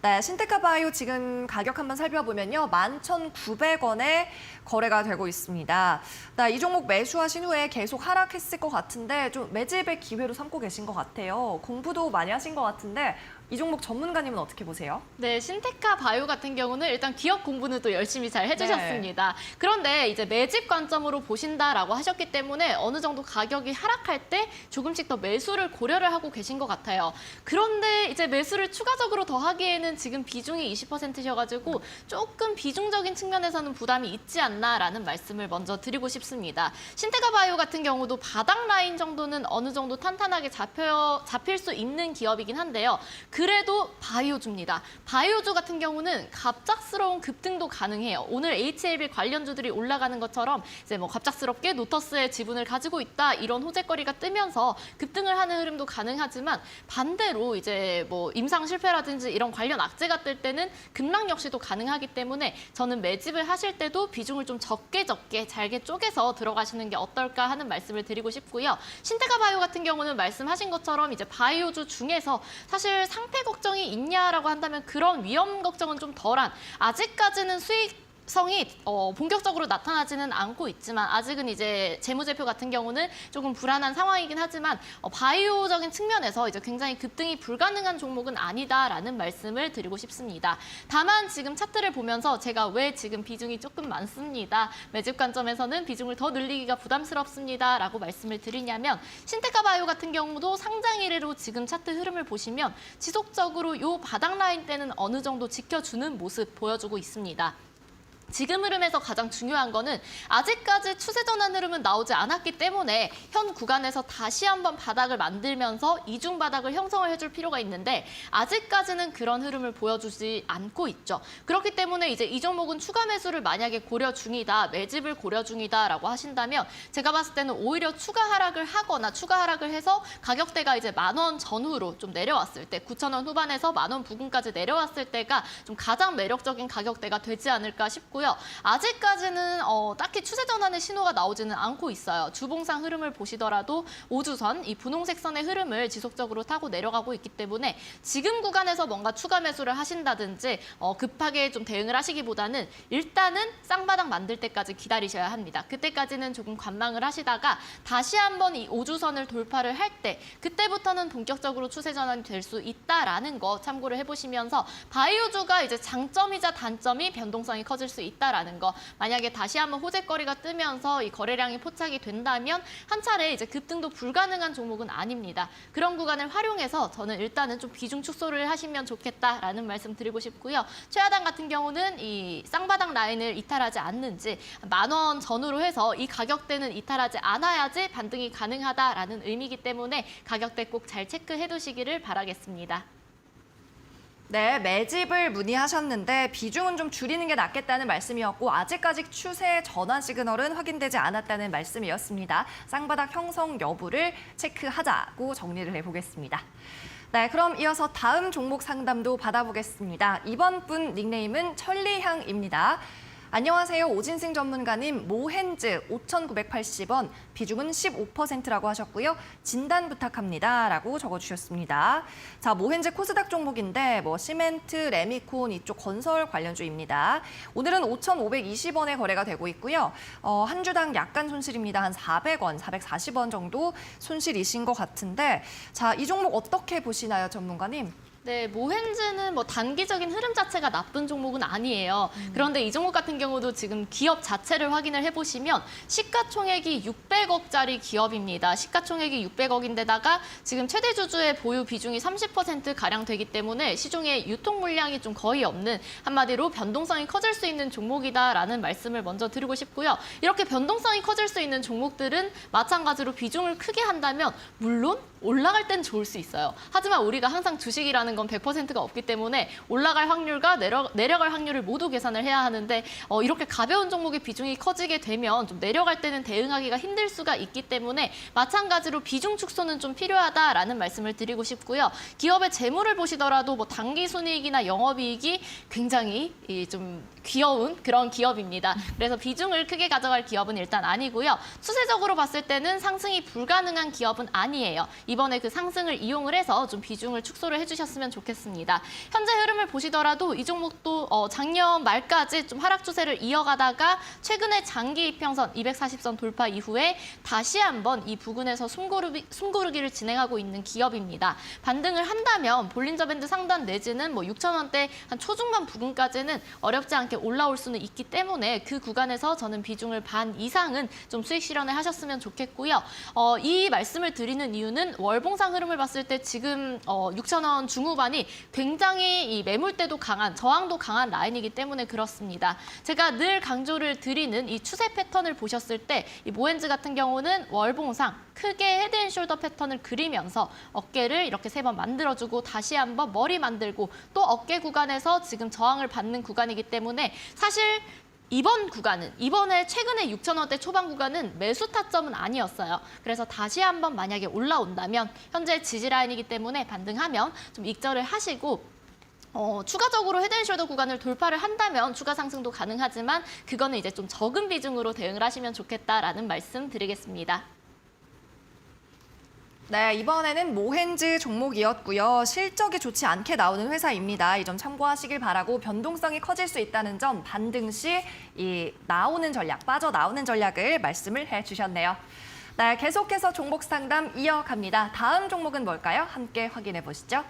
A: 네, 신테카바이오 지금 가격 한번 살펴보면요. 11,900원에 거래가 되고 있습니다. 네, 이 종목 매수하신 후에 계속 하락했을 것 같은데 좀 매집의 기회로 삼고 계신 것 같아요. 공부도 많이 하신 것 같은데 이 종목 전문가님은 어떻게 보세요?
C: 네, 신테카 바이오 같은 경우는 일단 기업 공부는 또 열심히 잘 해주셨습니다. 네. 그런데 이제 매집 관점으로 보신다라고 하셨기 때문에 어느 정도 가격이 하락할 때 조금씩 더 매수를 고려를 하고 계신 것 같아요. 그런데 이제 매수를 추가적으로 더 하기에는 지금 비중이 20%셔가지고 조금 비중적인 측면에서는 부담이 있지 않나라는 말씀을 먼저 드리고 싶습니다. 신테카 바이오 같은 경우도 바닥 라인 정도는 어느 정도 탄탄하게 잡힐 수 있는 기업이긴 한데요. 그래도 바이오주입니다. 바이오주 같은 경우는 갑작스러운 급등도 가능해요. 오늘 HLB 관련주들이 올라가는 것처럼 이제 뭐 갑작스럽게 노터스의 지분을 가지고 있다 이런 호재거리가 뜨면서 급등을 하는 흐름도 가능하지만 반대로 이제 뭐 임상 실패라든지 이런 관련 악재가 뜰 때는 급락 역시도 가능하기 때문에 저는 매집을 하실 때도 비중을 좀 적게 잘게 쪼개서 들어가시는 게 어떨까 하는 말씀을 드리고 싶고요. 신테카 바이오 같은 경우는 말씀하신 것처럼 이제 바이오주 중에서 사실 상태 걱정이 있냐라고 한다면 그런 위험 걱정은 좀 덜한 아직까지는 수익성이 본격적으로 나타나지는 않고 있지만 아직은 이제 재무제표 같은 경우는 조금 불안한 상황이긴 하지만 바이오적인 측면에서 이제 굉장히 급등이 불가능한 종목은 아니다라는 말씀을 드리고 싶습니다. 다만 지금 차트를 보면서 제가 왜 지금 비중이 조금 많습니다. 매집 관점에서는 비중을 더 늘리기가 부담스럽습니다라고 말씀을 드리냐면 신테카 바이오 같은 경우도 상장 이래로 지금 차트 흐름을 보시면 지속적으로 요 바닥 라인 때는 어느 정도 지켜주는 모습 보여주고 있습니다. 지금 흐름에서 가장 중요한 거는 아직까지 추세 전환 흐름은 나오지 않았기 때문에 현 구간에서 다시 한번 바닥을 만들면서 이중 바닥을 형성을 해줄 필요가 있는데 아직까지는 그런 흐름을 보여주지 않고 있죠. 그렇기 때문에 이제 이 종목은 추가 매수를 만약에 고려 중이다, 매집을 고려 중이다라고 하신다면 제가 봤을 때는 오히려 추가 하락을 하거나 추가 하락을 해서 가격대가 이제 10,000원 전후로 좀 내려왔을 때 9,000원 후반에서 10,000원 부근까지 내려왔을 때가 좀 가장 매력적인 가격대가 되지 않을까 싶고요. 아직까지는 딱히 추세 전환의 신호가 나오지는 않고 있어요. 주봉상 흐름을 보시더라도 5주선, 이 분홍색 선의 흐름을 지속적으로 타고 내려가고 있기 때문에 지금 구간에서 뭔가 추가 매수를 하신다든지 급하게 좀 대응을 하시기보다는 일단은 쌍바닥 만들 때까지 기다리셔야 합니다. 그때까지는 조금 관망을 하시다가 다시 한번 이 5주선을 돌파를 할 때 그때부터는 본격적으로 추세 전환이 될 수 있다라는 거 참고를 해보시면서 바이오주가 이제 장점이자 단점이 변동성이 커질 수 있다라는 거. 만약에 다시 한번 호재거리가 뜨면서 이 거래량이 포착이 된다면 한 차례 이제 급등도 불가능한 종목은 아닙니다. 그런 구간을 활용해서 저는 일단은 좀 비중 축소를 하시면 좋겠다라는 말씀 드리고 싶고요. 최하단 같은 경우는 이 쌍바닥 라인을 이탈하지 않는지 10,000원 전후로 해서 이 가격대는 이탈하지 않아야지 반등이 가능하다라는 의미이기 때문에 가격대 꼭 잘 체크해 두시기를 바라겠습니다.
A: 네, 매집을 문의하셨는데 비중은 좀 줄이는 게 낫겠다는 말씀이었고 아직까지 추세 전환 시그널은 확인되지 않았다는 말씀이었습니다. 쌍바닥 형성 여부를 체크하자고 정리를 해보겠습니다. 네, 그럼 이어서 다음 종목 상담도 받아보겠습니다. 이번 분 닉네임은 천리향입니다. 안녕하세요. 오진승 전문가님, 모헨즈 5,980원, 비중은 15%라고 하셨고요. 진단 부탁합니다. 라고 적어주셨습니다. 자, 모헨즈 코스닥 종목인데 시멘트, 레미콘 이쪽 건설 관련주입니다. 오늘은 5,520원에 거래가 되고 있고요. 한 주당 약간 손실입니다. 한 400원, 440원 정도 손실이신 것 같은데 자, 이 종목 어떻게 보시나요, 전문가님?
C: 네, 모헨즈는 단기적인 흐름 자체가 나쁜 종목은 아니에요. 그런데 이 종목 같은 경우도 지금 기업 자체를 확인을 해보시면 시가총액이 600억짜리 기업입니다. 시가총액이 600억인데다가 지금 최대 주주의 보유 비중이 30%가량 되기 때문에 시중에 유통 물량이 좀 거의 없는 한마디로 변동성이 커질 수 있는 종목이다라는 말씀을 먼저 드리고 싶고요. 이렇게 변동성이 커질 수 있는 종목들은 마찬가지로 비중을 크게 한다면 물론 올라갈 땐 좋을 수 있어요. 하지만 우리가 항상 주식이라는 건 100%가 없기 때문에 올라갈 확률과 내려갈 확률을 모두 계산을 해야 하는데 이렇게 가벼운 종목의 비중이 커지게 되면 좀 내려갈 때는 대응하기가 힘들 수가 있기 때문에 마찬가지로 비중 축소는 좀 필요하다라는 말씀을 드리고 싶고요. 기업의 재물을 보시더라도 단기 순이익이나 영업이익이 굉장히 좀 귀여운 그런 기업입니다. 그래서 비중을 크게 가져갈 기업은 일단 아니고요. 추세적으로 봤을 때는 상승이 불가능한 기업은 아니에요. 이번에 그 상승을 이용을 해서 좀 비중을 축소를 해주셨으면 좋겠습니다. 현재 흐름을 보시더라도 이 종목도 작년 말까지 좀 하락 추세를 이어가다가 최근에 장기 이평선 240선 돌파 이후에 다시 한번 이 부근에서 숨고르기를 진행하고 있는 기업입니다. 반등을 한다면 볼린저 밴드 상단 내지는 6,000원대 한 초중반 부근까지는 어렵지 않게 올라올 수는 있기 때문에 그 구간에서 저는 비중을 반 이상은 좀 수익 실현을 하셨으면 좋겠고요. 이 말씀을 드리는 이유는 월봉상 흐름을 봤을 때 지금 6,000원 중후반이 굉장히 이 매물대도 강한, 저항도 강한 라인이기 때문에 그렇습니다. 제가 늘 강조를 드리는 이 추세 패턴을 보셨을 때 이 모헨즈 같은 경우는 월봉상 크게 헤드앤숄더 패턴을 그리면서 어깨를 이렇게 3번 만들어주고 다시 한번 머리 만들고 또 어깨 구간에서 지금 저항을 받는 구간이기 때문에 사실 이번에 최근에 6,000원대 초반 구간은 매수 타점은 아니었어요. 그래서 다시 한번 만약에 올라온다면 현재 지지 라인이기 때문에 반등하면 좀 익절을 하시고 추가적으로 헤드앤숄더 구간을 돌파를 한다면 추가 상승도 가능하지만 그거는 이제 좀 적은 비중으로 대응을 하시면 좋겠다라는 말씀 드리겠습니다.
A: 네, 이번에는 모헨즈 종목이었고요. 실적이 좋지 않게 나오는 회사입니다. 이 점 참고하시길 바라고 변동성이 커질 수 있다는 점 반등 시 이 나오는 전략, 빠져나오는 전략을 말씀을 해주셨네요. 네, 계속해서 종목 상담 이어갑니다. 다음 종목은 뭘까요? 함께 확인해 보시죠.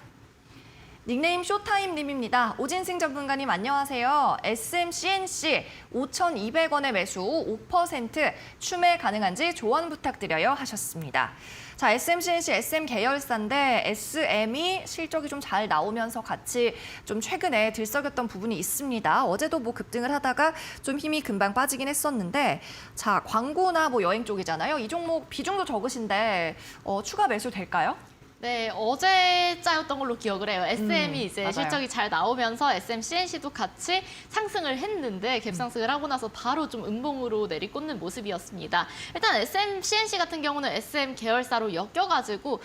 A: 닉네임 쇼타임님입니다. 오진승 전문가님 안녕하세요. SMCNC 5,200원의 매수 5% 추매 가능한지 조언 부탁드려요 하셨습니다. 자, SMCNC SM 계열사인데 SM이 실적이 좀 잘 나오면서 같이 좀 최근에 들썩였던 부분이 있습니다. 어제도 뭐 급등을 하다가 좀 힘이 금방 빠지긴 했었는데 자, 광고나 뭐 여행 쪽이잖아요. 이 종목 비중도 적으신데 추가 매수 될까요?
C: 네, 어제자였던 걸로 기억을 해요. SM이 이제
A: 맞아요.
C: 실적이 잘 나오면서 SMCNC도 같이 상승을 했는데 갭상승을 하고 나서 바로 좀 음봉으로 내리꽂는 모습이었습니다. 일단 SMCNC 같은 경우는 SM 계열사로 엮여가지고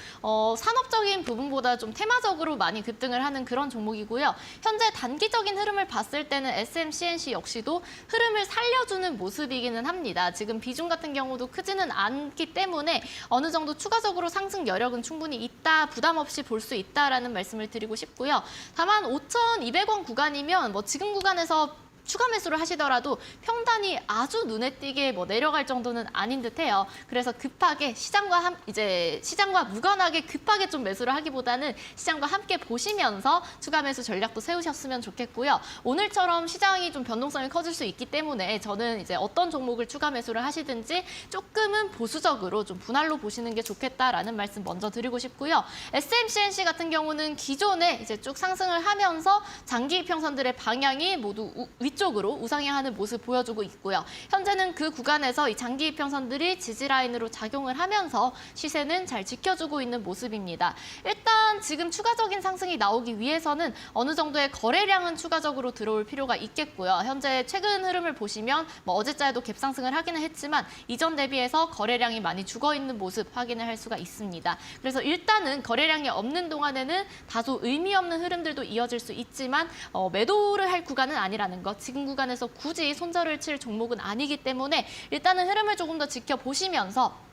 C: 산업적인 부분보다 좀 테마적으로 많이 급등을 하는 그런 종목이고요. 현재 단기적인 흐름을 봤을 때는 SMCNC 역시도 흐름을 살려주는 모습이기는 합니다. 지금 비중 같은 경우도 크지는 않기 때문에 어느 정도 추가적으로 상승 여력은 충분히 있다. 부담 없이 볼 수 있다라는 말씀을 드리고 싶고요. 다만 5,200원 구간이면 뭐 지금 구간에서 추가 매수를 하시더라도 평단이 아주 눈에 띄게 뭐 내려갈 정도는 아닌 듯해요. 그래서 급하게 시장과 무관하게 급하게 좀 매수를 하기보다는 시장과 함께 보시면서 추가 매수 전략도 세우셨으면 좋겠고요. 오늘처럼 시장이 좀 변동성이 커질 수 있기 때문에 저는 이제 어떤 종목을 추가 매수를 하시든지 조금은 보수적으로 좀 분할로 보시는 게 좋겠다라는 말씀 먼저 드리고 싶고요. SMCNC 같은 경우는 기존에 이제 쭉 상승을 하면서 장기 이평선들의 방향이 모두 위쪽으로 우상향하는 모습 보여주고 있고요. 현재는 그 구간에서 이 장기 이평선들이 지지라인으로 작용을 하면서 시세는 잘 지켜주고 있는 모습입니다. 일단 지금 추가적인 상승이 나오기 위해서는 어느 정도의 거래량은 추가적으로 들어올 필요가 있겠고요. 현재 최근 흐름을 보시면 뭐 어제자에도 갭상승을 하기는 했지만 이전 대비해서 거래량이 많이 죽어있는 모습 확인을 할 수가 있습니다. 그래서 일단은 거래량이 없는 동안에는 다소 의미 없는 흐름들도 이어질 수 있지만 매도를 할 구간은 아니라는 것. 지금 구간에서 굳이 손절을 칠 종목은 아니기 때문에 일단은 흐름을 조금 더 지켜보시면서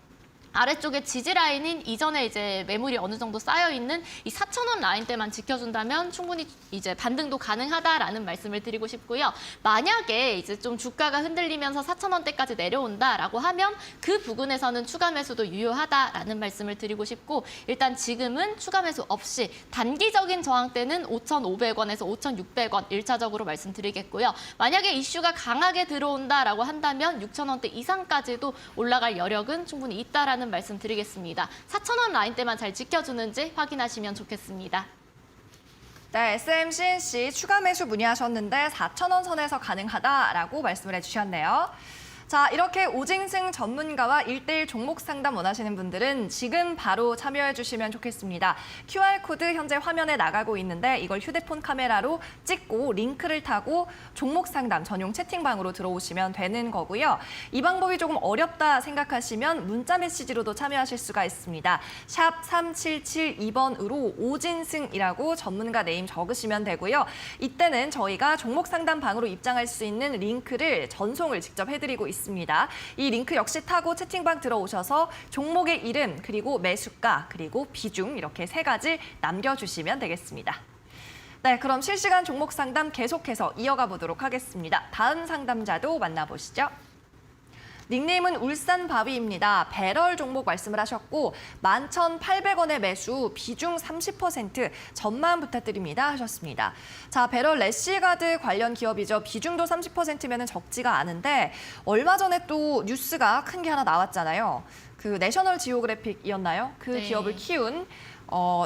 C: 아래쪽에 지지라인인 이전에 이제 매물이 어느 정도 쌓여있는 이 4,000원 라인대만 지켜준다면 충분히 이제 반등도 가능하다라는 말씀을 드리고 싶고요. 만약에 이제 좀 주가가 흔들리면서 4,000원대까지 내려온다라고 하면 그 부분에서는 추가 매수도 유효하다라는 말씀을 드리고 싶고 일단 지금은 추가 매수 없이 단기적인 저항대는 5,500원에서 5,600원 1차적으로 말씀드리겠고요. 만약에 이슈가 강하게 들어온다라고 한다면 6,000원대 이상까지도 올라갈 여력은 충분히 있다라는 말씀 드리겠습니다. 4,000원 라인대만 잘 지켜주는지 확인하시면 좋겠습니다.
A: 네, SMCNC 추가 매수 문의하셨는데 4,000원 선에서 가능하다라고 말씀을 해주셨네요. 자, 이렇게 오징승 전문가와 1:1 종목 상담 원하시는 분들은 지금 바로 참여해 주시면 좋겠습니다. QR코드 현재 화면에 나가고 있는데 이걸 휴대폰 카메라로 찍고 링크를 타고 종목 상담 전용 채팅방으로 들어오시면 되는 거고요. 이 방법이 조금 어렵다 생각하시면 문자 메시지로도 참여하실 수가 있습니다. 샵 3772번으로 오진승이라고 전문가 네임 적으시면 되고요. 이때는 저희가 종목 상담 방으로 입장할 수 있는 링크를 전송을 직접 해드리고 있습니다. 이 링크 역시 타고 채팅방 들어오셔서 종목의 이름, 그리고 매수가, 그리고 비중 이렇게 3가지 남겨주시면 되겠습니다. 네, 그럼 실시간 종목 상담 계속해서 이어가 보도록 하겠습니다. 다음 상담자도 만나보시죠. 닉네임은 울산바위입니다. 배럴 종목 말씀을 하셨고 11,800원의 매수, 비중 30% 전망 부탁드립니다 하셨습니다. 자, 배럴 래시가드 관련 기업이죠. 비중도 30%면 적지가 않은데 얼마 전에 또 뉴스가 큰 게 하나 나왔잖아요. 그 내셔널 지오그래픽이었나요? 그
C: 네.
A: 기업을 키운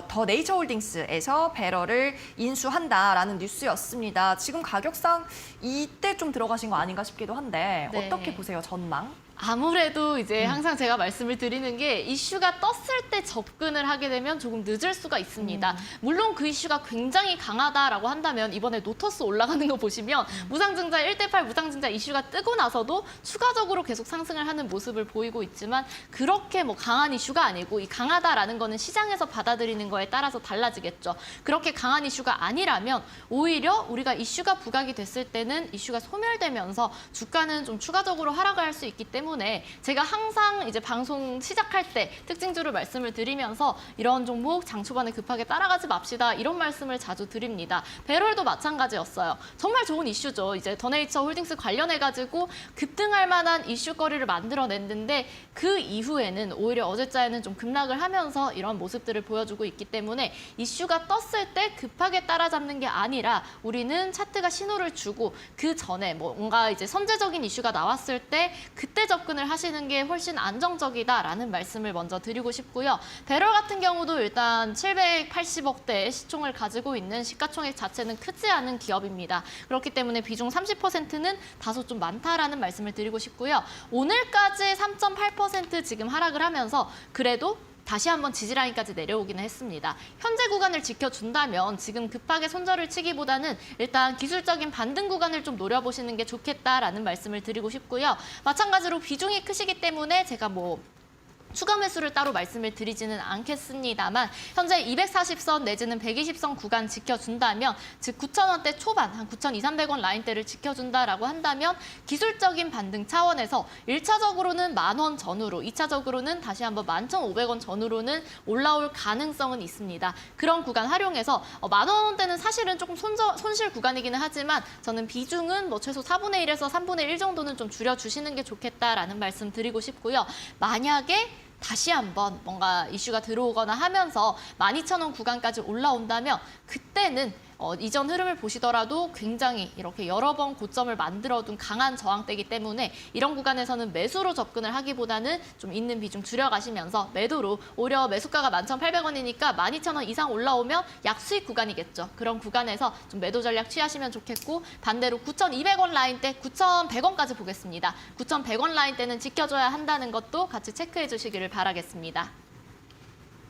A: 더 네이처홀딩스에서 배럴을 인수한다라는 뉴스였습니다. 지금 가격상 이때 좀 들어가신 거 아닌가 싶기도 한데
C: 네.
A: 어떻게 보세요, 전망?
C: 아무래도 이제 항상 제가 말씀을 드리는 게 이슈가 떴을 때 접근을 하게 되면 조금 늦을 수가 있습니다. 물론 그 이슈가 굉장히 강하다라고 한다면 이번에 노터스 올라가는 거 보시면 무상증자 1:8 무상증자 이슈가 뜨고 나서도 추가적으로 계속 상승을 하는 모습을 보이고 있지만 그렇게 뭐 강한 이슈가 아니고 이 강하다라는 거는 시장에서 받아들이는 거에 따라서 달라지겠죠. 그렇게 강한 이슈가 아니라면 오히려 우리가 이슈가 부각이 됐을 때는 이슈가 소멸되면서 주가는 좀 추가적으로 하락을 할 수 있기 때문에 때문에 제가 항상 이제 방송 시작할 때 특징주를 말씀을 드리면서 이런 종목 장 초반에 급하게 따라가지 맙시다 이런 말씀을 자주 드립니다. 배럴도 마찬가지였어요. 정말 좋은 이슈죠. 이제 더네이처 홀딩스 관련해가지고 급등할 만한 이슈거리를 만들어냈는데 그 이후에는 오히려 어제자에는 좀 급락을 하면서 이런 모습들을 보여주고 있기 때문에 이슈가 떴을 때 급하게 따라잡는 게 아니라 우리는 차트가 신호를 주고 그 전에 뭔가 이제 선제적인 이슈가 나왔을 때 그때 접근을 하시는 게 훨씬 안정적이다라는 말씀을 먼저 드리고 싶고요. 배럴 같은 경우도 일단 780억대의 시총을 가지고 있는 시가총액 자체는 크지 않은 기업입니다. 그렇기 때문에 비중 30%는 다소 좀 많다라는 말씀을 드리고 싶고요. 오늘까지 3.8% 지금 하락을 하면서 그래도 다시 한번 지지라인까지 내려오기는 했습니다. 현재 구간을 지켜준다면 지금 급하게 손절을 치기보다는 일단 기술적인 반등 구간을 좀 노려보시는 게 좋겠다라는 말씀을 드리고 싶고요. 마찬가지로 비중이 크시기 때문에 제가 추가 매수를 따로 말씀을 드리지는 않겠습니다만 현재 240선 내지는 120선 구간 지켜준다면 즉 9,000원대 초반 한 9,200~300원 라인대를 지켜준다라고 한다면 기술적인 반등 차원에서 1차적으로는 10,000원 전후로 2차적으로는 다시 한번 11,500원 전후로는 올라올 가능성은 있습니다. 그런 구간 활용해서 10,000원대는 사실은 조금 손실 구간이기는 하지만 저는 비중은 최소 4분의 1에서 3분의 1 정도는 좀 줄여주시는 게 좋겠다라는 말씀 드리고 싶고요. 만약에 다시 한번 뭔가 이슈가 들어오거나 하면서 12,000원 구간까지 올라온다면 그때는 이전 흐름을 보시더라도 굉장히 이렇게 여러 번 고점을 만들어둔 강한 저항대이기 때문에 이런 구간에서는 매수로 접근을 하기보다는 좀 있는 비중 줄여가시면서 매도로 오히려 매수가가 11,800원이니까 12,000원 이상 올라오면 약수익 구간이겠죠. 그런 구간에서 좀 매도 전략 취하시면 좋겠고 반대로 9,200원 라인대 9,100원까지 보겠습니다. 9,100원 라인대는 지켜줘야 한다는 것도 같이 체크해 주시기를 바라겠습니다.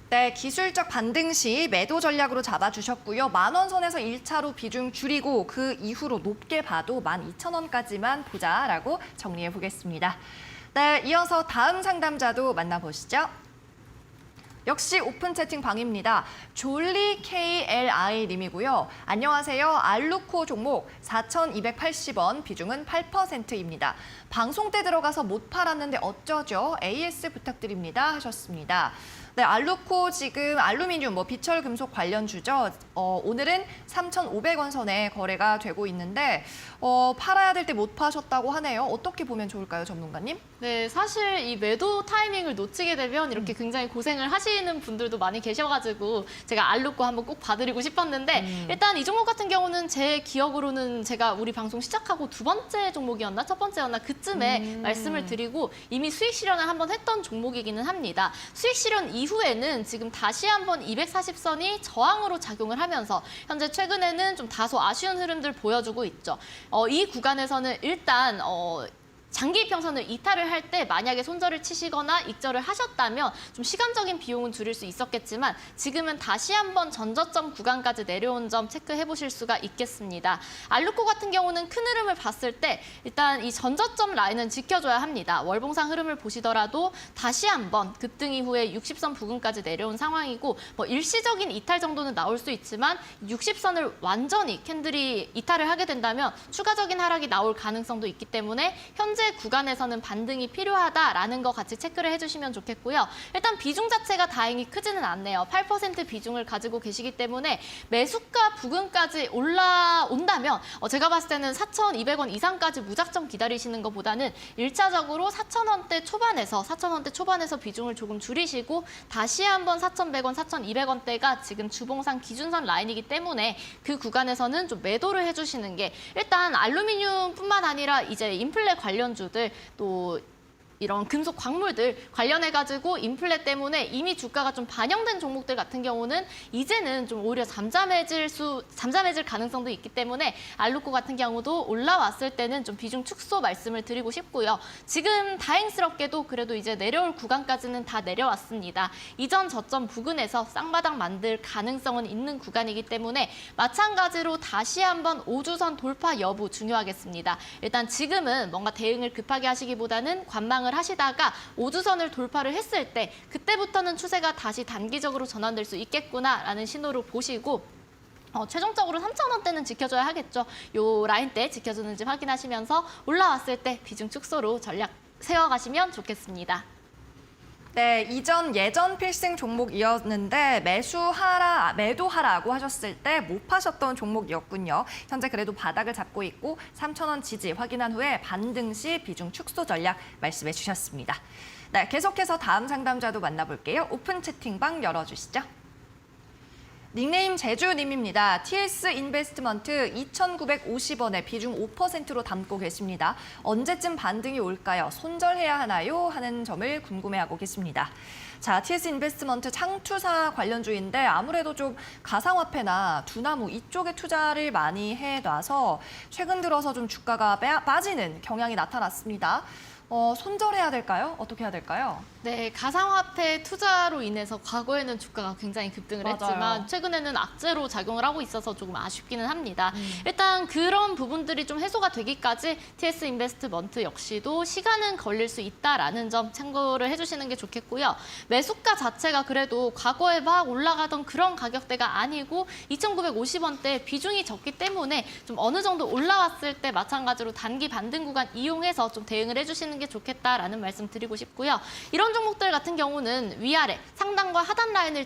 A: 네, 기술적 반등 시 매도 전략으로 잡아주셨고요. 10,000원 선에서 1차로 비중 줄이고 그 이후로 높게 봐도 12,000원까지만 보자라고 정리해 보겠습니다. 네, 이어서 다음 상담자도 만나보시죠. 역시 오픈 채팅방입니다. 졸리 KLI 님이고요. 안녕하세요. 알루코 종목 4,280원, 비중은 8%입니다. 방송 때 들어가서 못 팔았는데 어쩌죠? AS 부탁드립니다 하셨습니다. 네, 알루코 지금 알루미늄, 비철 금속 관련주죠. 오늘은 3,500원 선에 거래가 되고 있는데 팔아야 될 때 못 파셨다고 하네요. 어떻게 보면 좋을까요, 전문가님?
C: 네, 사실 이 매도 타이밍을 놓치게 되면 이렇게 굉장히 고생을 하시는 분들도 많이 계셔가지고 제가 알루코 한번 꼭 봐드리고 싶었는데 일단 이 종목 같은 경우는 제 기억으로는 제가 우리 방송 시작하고 두 번째 종목이었나 첫 번째였나 그쯤에 말씀을 드리고 이미 수익 실현을 한번 했던 종목이기는 합니다. 수익 실현 이후에는 지금 다시 한번 240선이 저항으로 작용을 하면서 현재 최근에는 좀 다소 아쉬운 흐름들 보여주고 있죠. 이 구간에서는 일단 장기 이평선을 이탈을 할 때 만약에 손절을 치시거나 익절을 하셨다면 좀 시간적인 비용은 줄일 수 있었겠지만 지금은 다시 한번 전저점 구간까지 내려온 점 체크해 보실 수가 있겠습니다. 알루코 같은 경우는 큰 흐름을 봤을 때 일단 이 전저점 라인은 지켜줘야 합니다. 월봉상 흐름을 보시더라도 다시 한번 급등 이후에 60선 부근까지 내려온 상황이고 일시적인 이탈 정도는 나올 수 있지만 60선을 완전히 캔들이 이탈을 하게 된다면 추가적인 하락이 나올 가능성도 있기 때문에 현재 구간에서는 반등이 필요하다라는 거 같이 체크를 해주시면 좋겠고요. 일단 비중 자체가 다행히 크지는 않네요. 8% 비중을 가지고 계시기 때문에 매수가 부근까지 올라온다면 제가 봤을 때는 4,200원 이상까지 무작정 기다리시는 것보다는 1차적으로 4,000원대 초반에서 비중을 조금 줄이시고 다시 한번 4,100원, 4,200원대가 지금 주봉상 기준선 라인이기 때문에 그 구간에서는 좀 매도를 해주시는 게 일단 알루미늄뿐만 아니라 이제 인플레 관련주들 또 이런 금속 광물들 관련해가지고 인플레 때문에 이미 주가가 좀 반영된 종목들 같은 경우는 이제는 좀 오히려 잠잠해질 가능성도 있기 때문에 알루코 같은 경우도 올라왔을 때는 좀 비중 축소 말씀을 드리고 싶고요. 지금 다행스럽게도 그래도 이제 내려올 구간까지는 다 내려왔습니다. 이전 저점 부근에서 쌍바닥 만들 가능성은 있는 구간이기 때문에 마찬가지로 다시 한번 5주선 돌파 여부 중요하겠습니다. 일단 지금은 뭔가 대응을 급하게 하시기보다는 관망을 하시다가 5주선을 돌파를 했을 때 그때부터는 추세가 다시 단기적으로 전환될 수 있겠구나라는 신호로 보시고 최종적으로 3,000원대는 지켜줘야 하겠죠. 요 라인대 지켜주는지 확인하시면서 올라왔을 때 비중 축소로 전략 세워가시면 좋겠습니다.
A: 네, 예전 필승 종목이었는데 매도하라고 하셨을 때 못 파셨던 종목이었군요. 현재 그래도 바닥을 잡고 있고 3,000원 지지 확인한 후에 반등 시 비중 축소 전략 말씀해 주셨습니다. 네, 계속해서 다음 상담자도 만나볼게요. 오픈 채팅방 열어주시죠. 닉네임 제주님입니다. TS 인베스트먼트 2,950원에 비중 5%로 담고 계십니다. 언제쯤 반등이 올까요? 손절해야 하나요? 하는 점을 궁금해하고 계십니다. 자, TS 인베스트먼트 창투사 관련주인데 아무래도 좀 가상화폐나 두나무 이쪽에 투자를 많이 해놔서 최근 들어서 좀 주가가 빠지는 경향이 나타났습니다. 손절해야 될까요? 어떻게 해야 될까요?
C: 네, 가상화폐 투자로 인해서 과거에는 주가가 굉장히 급등을
A: 맞아요.
C: 했지만 최근에는 악재로 작용을 하고 있어서 조금 아쉽기는 합니다. 일단 그런 부분들이 좀 해소가 되기까지 TS 인베스트먼트 역시도 시간은 걸릴 수 있다라는 점 참고를 해주시는 게 좋겠고요. 매수가 자체가 그래도 과거에 막 올라가던 그런 가격대가 아니고 2,950원대 비중이 적기 때문에 좀 어느 정도 올라왔을 때 마찬가지로 단기 반등 구간 이용해서 좀 대응을 해주시는 게 좋겠다라는 말씀 드리고 싶고요. 이런 종목들 같은 경우는 위아래 상단과 하단 라인을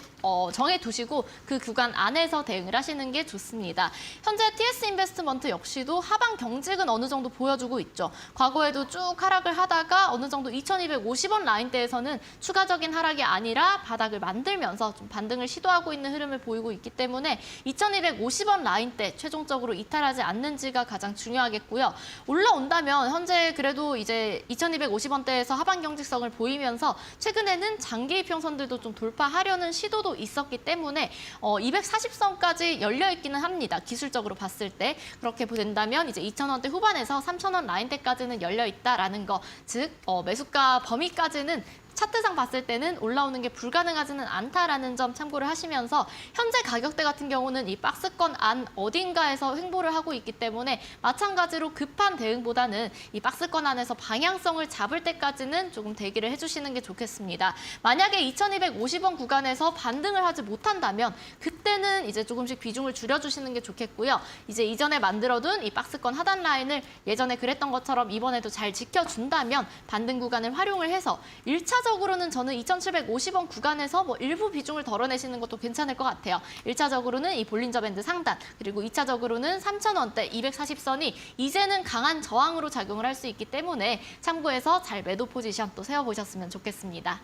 C: 정해두시고 그 구간 안에서 대응을 하시는 게 좋습니다. 현재 TS 인베스트먼트 역시도 하방 경직은 어느 정도 보여주고 있죠. 과거에도 쭉 하락을 하다가 어느 정도 2,250원 라인대에서는 추가적인 하락이 아니라 바닥을 만들면서 좀 반등을 시도하고 있는 흐름을 보이고 있기 때문에 2,250원 라인대 최종적으로 이탈하지 않는지가 가장 중요하겠고요. 올라온다면 현재 그래도 이제 2,250원대에서 하방 경직성을 보이면서 최근에는 장기 이평선들도 좀 돌파하려는 시도도 있었기 때문에 240선까지 열려 있기는 합니다. 기술적으로 봤을 때. 그렇게 된다면 이제 2,000원대 후반에서 3,000원 라인대까지는 열려 있다라는 거. 즉 매수가 범위까지는 차트상 봤을 때는 올라오는 게 불가능하지는 않다라는 점 참고를 하시면서 현재 가격대 같은 경우는 이 박스권 안 어딘가에서 횡보를 하고 있기 때문에 마찬가지로 급한 대응보다는 이 박스권 안에서 방향성을 잡을 때까지는 조금 대기를 해주시는 게 좋겠습니다. 만약에 2,250원 구간에서 반등을 하지 못한다면 그때는 이제 조금씩 비중을 줄여주시는 게 좋겠고요. 이제 이전에 만들어둔 이 박스권 하단 라인을 예전에 그랬던 것처럼 이번에도 잘 지켜준다면 반등 구간을 활용을 해서 1차적으로는 저는 2,750원 구간에서 일부 비중을 덜어내시는 것도 괜찮을 것 같아요. 1차적으로는 이 볼린저 밴드 상단, 그리고 2차적으로는 3,000원대 240선이 이제는 강한 저항으로 작용을 할 수 있기 때문에 참고해서 잘 매도 포지션 또 세워보셨으면 좋겠습니다.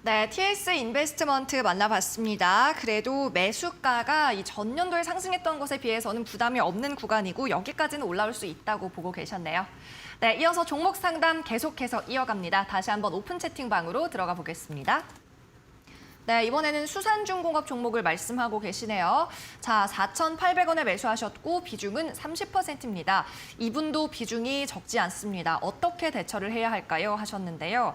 A: 네, TS 인베스트먼트 만나봤습니다. 그래도 매수가가 이 전년도에 상승했던 것에 비해서는 부담이 없는 구간이고 여기까지는 올라올 수 있다고 보고 계셨네요. 네, 이어서 종목 상담 계속해서 이어갑니다. 다시 한번 오픈 채팅방으로 들어가 보겠습니다. 네, 이번에는 수산중공업 종목을 말씀하고 계시네요. 자, 4,800원에 매수하셨고 비중은 30%입니다. 이분도 비중이 적지 않습니다. 어떻게 대처를 해야 할까요? 하셨는데요.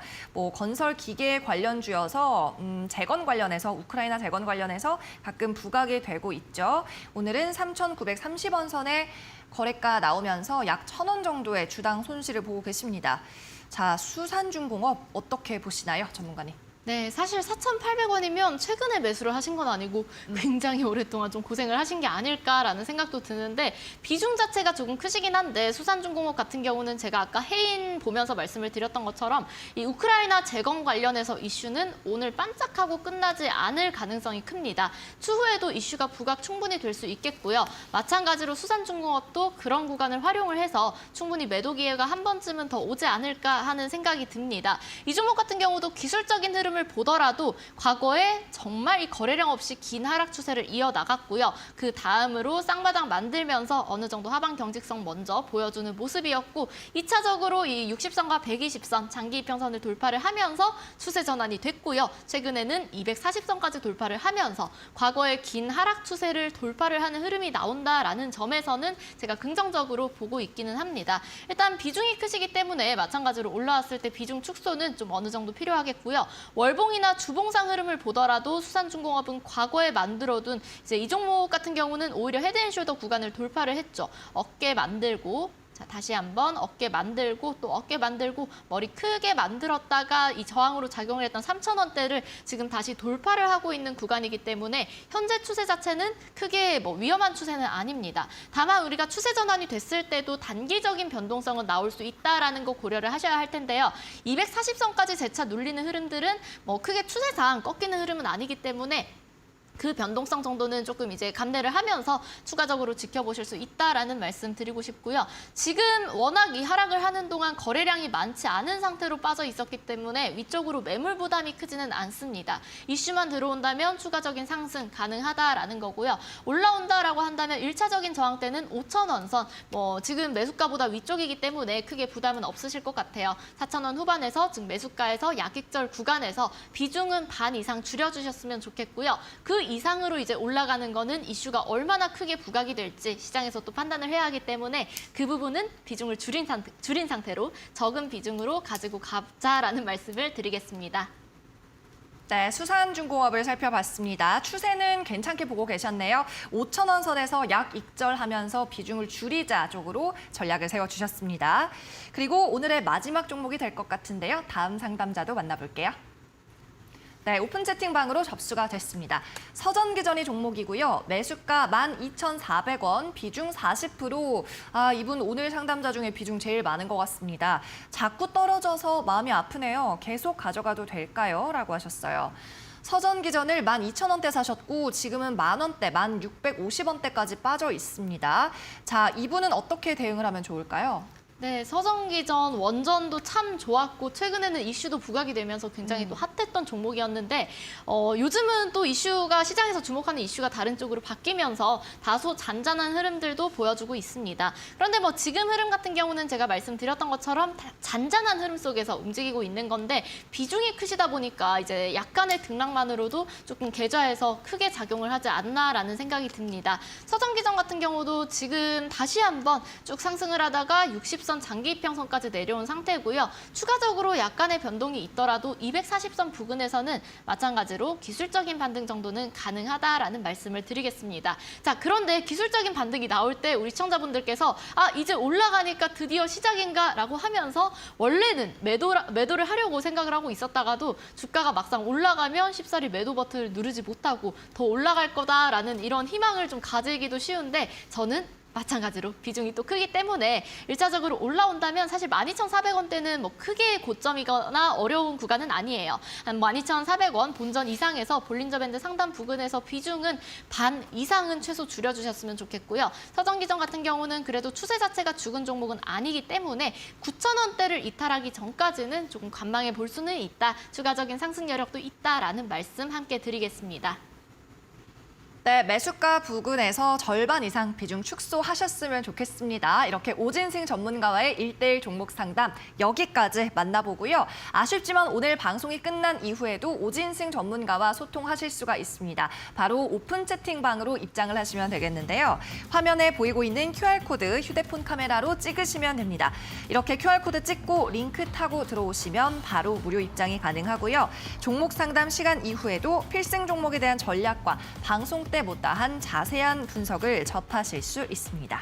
A: 건설 기계 관련주여서 재건 관련해서 우크라이나 재건 관련해서 가끔 부각이 되고 있죠. 오늘은 3,930원 선에 거래가 나오면서 약 1,000원 정도의 주당 손실을 보고 계십니다. 자, 수산중공업 어떻게 보시나요, 전문가님?
C: 네, 사실 4,800원이면 최근에 매수를 하신 건 아니고 굉장히 오랫동안 좀 고생을 하신 게 아닐까라는 생각도 드는데 비중 자체가 조금 크시긴 한데 수산중공업 같은 경우는 제가 아까 해인 보면서 말씀을 드렸던 것처럼 이 우크라이나 재건 관련해서 이슈는 오늘 반짝하고 끝나지 않을 가능성이 큽니다. 추후에도 이슈가 부각 충분히 될 수 있겠고요. 마찬가지로 수산중공업도 그런 구간을 활용을 해서 충분히 매도 기회가 한 번쯤은 더 오지 않을까 하는 생각이 듭니다. 이 종목 같은 경우도 기술적인 흐름을 보더라도 과거에 정말 이 거래량 없이 긴 하락 추세를 이어나갔고요. 그 다음으로 쌍바닥 만들면서 어느 정도 하방 경직성 먼저 보여주는 모습이었고 2차적으로 이 60선과 120선 장기 이평선을 돌파를 하면서 추세 전환이 됐고요. 최근에는 240선까지 돌파를 하면서 과거의 긴 하락 추세를 돌파를 하는 흐름이 나온다라는 점에서는 제가 긍정적으로 보고 있기는 합니다. 일단 비중이 크시기 때문에 마찬가지로 올라왔을 때 비중 축소는 좀 어느 정도 필요하겠고요. 월봉이나 주봉상 흐름을 보더라도 수산중공업은 과거에 만들어둔 이제 이 종목 같은 경우는 오히려 헤드앤숄더 구간을 돌파를 했죠. 어깨 만들고 자, 다시 한번 어깨 만들고 또 어깨 만들고 머리 크게 만들었다가 이 저항으로 작용을 했던 3,000원대를 지금 다시 돌파를 하고 있는 구간이기 때문에 현재 추세 자체는 크게 뭐 위험한 추세는 아닙니다. 다만 우리가 추세 전환이 됐을 때도 단기적인 변동성은 나올 수 있다라는 거 고려를 하셔야 할 텐데요. 240선까지 재차 눌리는 흐름들은 뭐 크게 추세상 꺾이는 흐름은 아니기 때문에 그 변동성 정도는 조금 이제 감내를 하면서 추가적으로 지켜보실 수 있다라는 말씀 드리고 싶고요. 지금 워낙 이 하락을 하는 동안 거래량이 많지 않은 상태로 빠져 있었기 때문에 위쪽으로 매물 부담이 크지는 않습니다. 이슈만 들어온다면 추가적인 상승 가능하다라는 거고요. 올라온다라고 한다면 1차적인 저항대는 5,000원 선, 뭐 지금 매수가보다 위쪽이기 때문에 크게 부담은 없으실 것 같아요. 4,000원 후반에서 즉 매수가에서 약익절 구간에서 비중은 반 이상 줄여주셨으면 좋겠고요. 그 이상으로 이제 올라가는 거는 이슈가 얼마나 크게 부각이 될지 시장에서 또 판단을 해야 하기 때문에 그 부분은 비중을 줄인 상태로 적은 비중으로 가지고 가자라는 말씀을 드리겠습니다.
A: 네, 수산중공업을 살펴봤습니다. 추세는 괜찮게 보고 계셨네요. 5,000원 선에서 약 익절하면서 비중을 줄이자 쪽으로 전략을 세워주셨습니다. 그리고 오늘의 마지막 종목이 될 것 같은데요. 다음 상담자도 만나볼게요. 네, 오픈 채팅방으로 접수가 됐습니다. 서전기전이 종목이고요. 매수가 12,400원, 비중 40%. 이분 오늘 상담자 중에 비중 제일 많은 것 같습니다. 자꾸 떨어져서 마음이 아프네요. 계속 가져가도 될까요? 라고 하셨어요. 서전기전을 12,000원대 사셨고 지금은 만원대, 1,650원대까지 빠져 있습니다. 자, 이분은 어떻게 대응을 하면 좋을까요?
C: 네, 서전기전 원전도 참 좋았고 최근에는 이슈도 부각이 되면서 굉장히 또 핫했던 종목이었는데 요즘은 또 이슈가 시장에서 주목하는 이슈가 다른 쪽으로 바뀌면서 다소 잔잔한 흐름들도 보여주고 있습니다. 그런데 뭐 지금 흐름 같은 경우는 제가 말씀드렸던 것처럼 잔잔한 흐름 속에서 움직이고 있는 건데 비중이 크시다 보니까 이제 약간의 등락만으로도 조금 계좌에서 크게 작용을 하지 않나라는 생각이 듭니다. 서전기전 같은 경우도 지금 다시 한번 쭉 상승을 하다가 60선 장기 이평선까지 내려온 상태고요. 추가적으로 약간의 변동이 있더라도 240선 부근에서는 마찬가지로 기술적인 반등 정도는 가능하다라는 말씀을 드리겠습니다. 자, 그런데 기술적인 반등이 나올 때 우리 시청자분들께서 이제 올라가니까 드디어 시작인가 라고 하면서 원래는 매도를 하려고 생각을 하고 있었다가도 주가가 막상 올라가면 쉽사리 매도 버튼을 누르지 못하고 더 올라갈 거다라는 이런 희망을 좀 가지기도 쉬운데 저는 마찬가지로 비중이 또 크기 때문에 1차적으로 올라온다면 사실 12,400원대는 뭐 크게 고점이거나 어려운 구간은 아니에요. 한 12,400원 본전 이상에서 볼린저 밴드 상단 부근에서 비중은 반 이상은 최소 줄여주셨으면 좋겠고요. 서전기전 같은 경우는 그래도 추세 자체가 죽은 종목은 아니기 때문에 9,000원대를 이탈하기 전까지는 조금 관망해 볼 수는 있다. 추가적인 상승 여력도 있다라는 말씀 함께 드리겠습니다.
A: 네, 매수가 부근에서 절반 이상 비중 축소하셨으면 좋겠습니다. 이렇게 오진승 전문가와의 1:1 종목 상담 여기까지 만나보고요. 아쉽지만 오늘 방송이 끝난 이후에도 오진승 전문가와 소통하실 수가 있습니다. 바로 오픈 채팅방으로 입장을 하시면 되겠는데요. 화면에 보이고 있는 QR코드 휴대폰 카메라로 찍으시면 됩니다. 이렇게 QR코드 찍고 링크 타고 들어오시면 바로 무료 입장이 가능하고요. 종목 상담 시간 이후에도 필승 종목에 대한 전략과 방송 때 못다한 자세한 분석을 접하실 수 있습니다.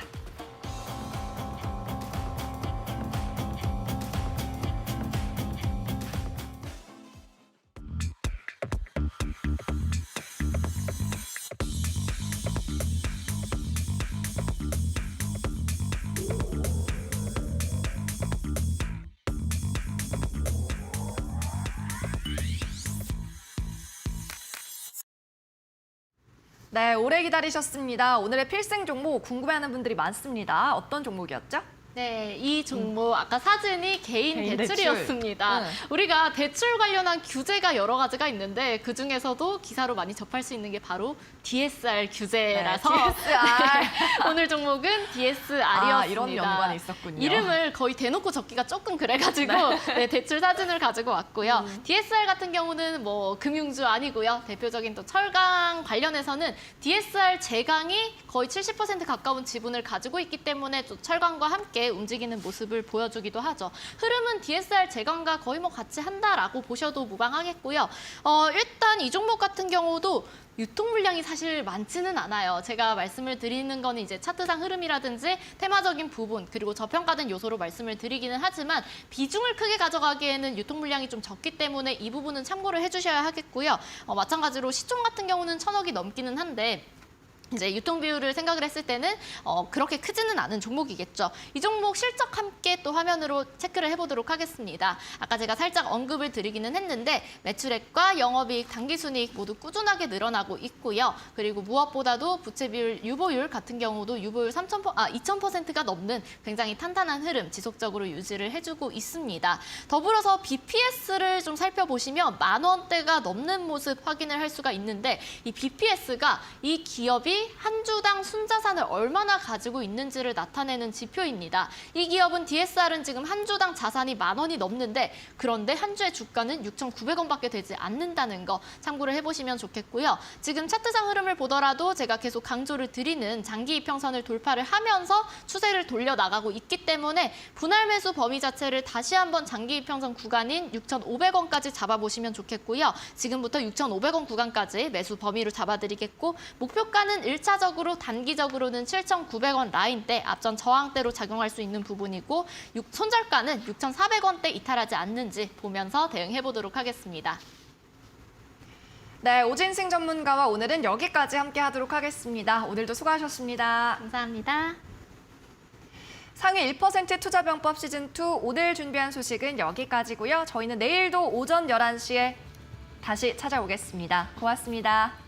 A: 네, 오래 기다리셨습니다. 오늘의 필승 종목 궁금해하는 분들이 많습니다. 어떤 종목이었죠?
C: 네, 이 종목 아까 사진이 개인
A: 대출.
C: 대출이었습니다. 우리가 대출 관련한 규제가 여러 가지가 있는데 그중에서도 기사로 많이 접할 수 있는 게 바로 DSR 규제라서
A: 네, DSR.
C: 오늘 종목은 DSR이었습니다.
A: 이런 연관이 있었군요.
C: 이름을 거의 대놓고 적기가 조금 그래가지고 네, 대출 사진을 가지고 왔고요. DSR 같은 경우는 뭐 금융주 아니고요. 대표적인 또 철강 관련해서는 DSR 제강이 거의 70% 가까운 지분을 가지고 있기 때문에 또 철강과 함께 비슷하게 움직이는 모습을 보여주기도 하죠. 흐름은 DSR 재간과 거의 뭐 같이 한다라고 보셔도 무방하겠고요. 일단 이 종목 같은 경우도 유통 물량이 사실 많지는 않아요. 제가 말씀을 드리는 거는 이제 차트상 흐름이라든지 테마적인 부분 그리고 저평가된 요소로 말씀을 드리기는 하지만 비중을 크게 가져가기에는 유통 물량이 좀 적기 때문에 이 부분은 참고를 해주셔야 하겠고요. 마찬가지로 시총 같은 경우는 1,000억이 넘기는 한데 이제 유통 비율을 생각을 했을 때는 그렇게 크지는 않은 종목이겠죠. 이 종목 실적 함께 또 화면으로 체크를 해보도록 하겠습니다. 아까 제가 살짝 언급을 드리기는 했는데 매출액과 영업이익, 당기순이익 모두 꾸준하게 늘어나고 있고요. 그리고 무엇보다도 부채 비율, 유보율 같은 경우도 유보율 2,000%가 넘는 굉장히 탄탄한 흐름 지속적으로 유지를 해주고 있습니다. 더불어서 BPS를 좀 살펴보시면 10,000원대가 넘는 모습 확인을 할 수가 있는데 이 BPS가 이 기업이 한 주당 순자산을 얼마나 가지고 있는지를 나타내는 지표입니다. 이 기업은 DSR은 지금 한 주당 자산이 10,000원이 넘는데 그런데 한 주의 주가는 6,900원밖에 되지 않는다는 거 참고를 해보시면 좋겠고요. 지금 차트상 흐름을 보더라도 제가 계속 강조를 드리는 장기 이평선을 돌파를 하면서 추세를 돌려나가고 있기 때문에 분할 매수 범위 자체를 다시 한번 장기 이평선 구간인 6,500원까지 잡아보시면 좋겠고요. 지금부터 6,500원 구간까지 매수 범위로 잡아드리겠고 목표가는 1차적으로 단기적으로는 7,900원 라인대 앞전 저항대로 작용할 수 있는 부분이고 손절가는 6,400원대 이탈하지 않는지 보면서 대응해보도록 하겠습니다.
A: 네, 오진승 전문가와 오늘은 여기까지 함께 하도록 하겠습니다. 오늘도 수고하셨습니다.
C: 감사합니다.
A: 상위 1% 투자병법 시즌2 오늘 준비한 소식은 여기까지고요. 저희는 내일도 오전 11시에 다시 찾아오겠습니다. 고맙습니다.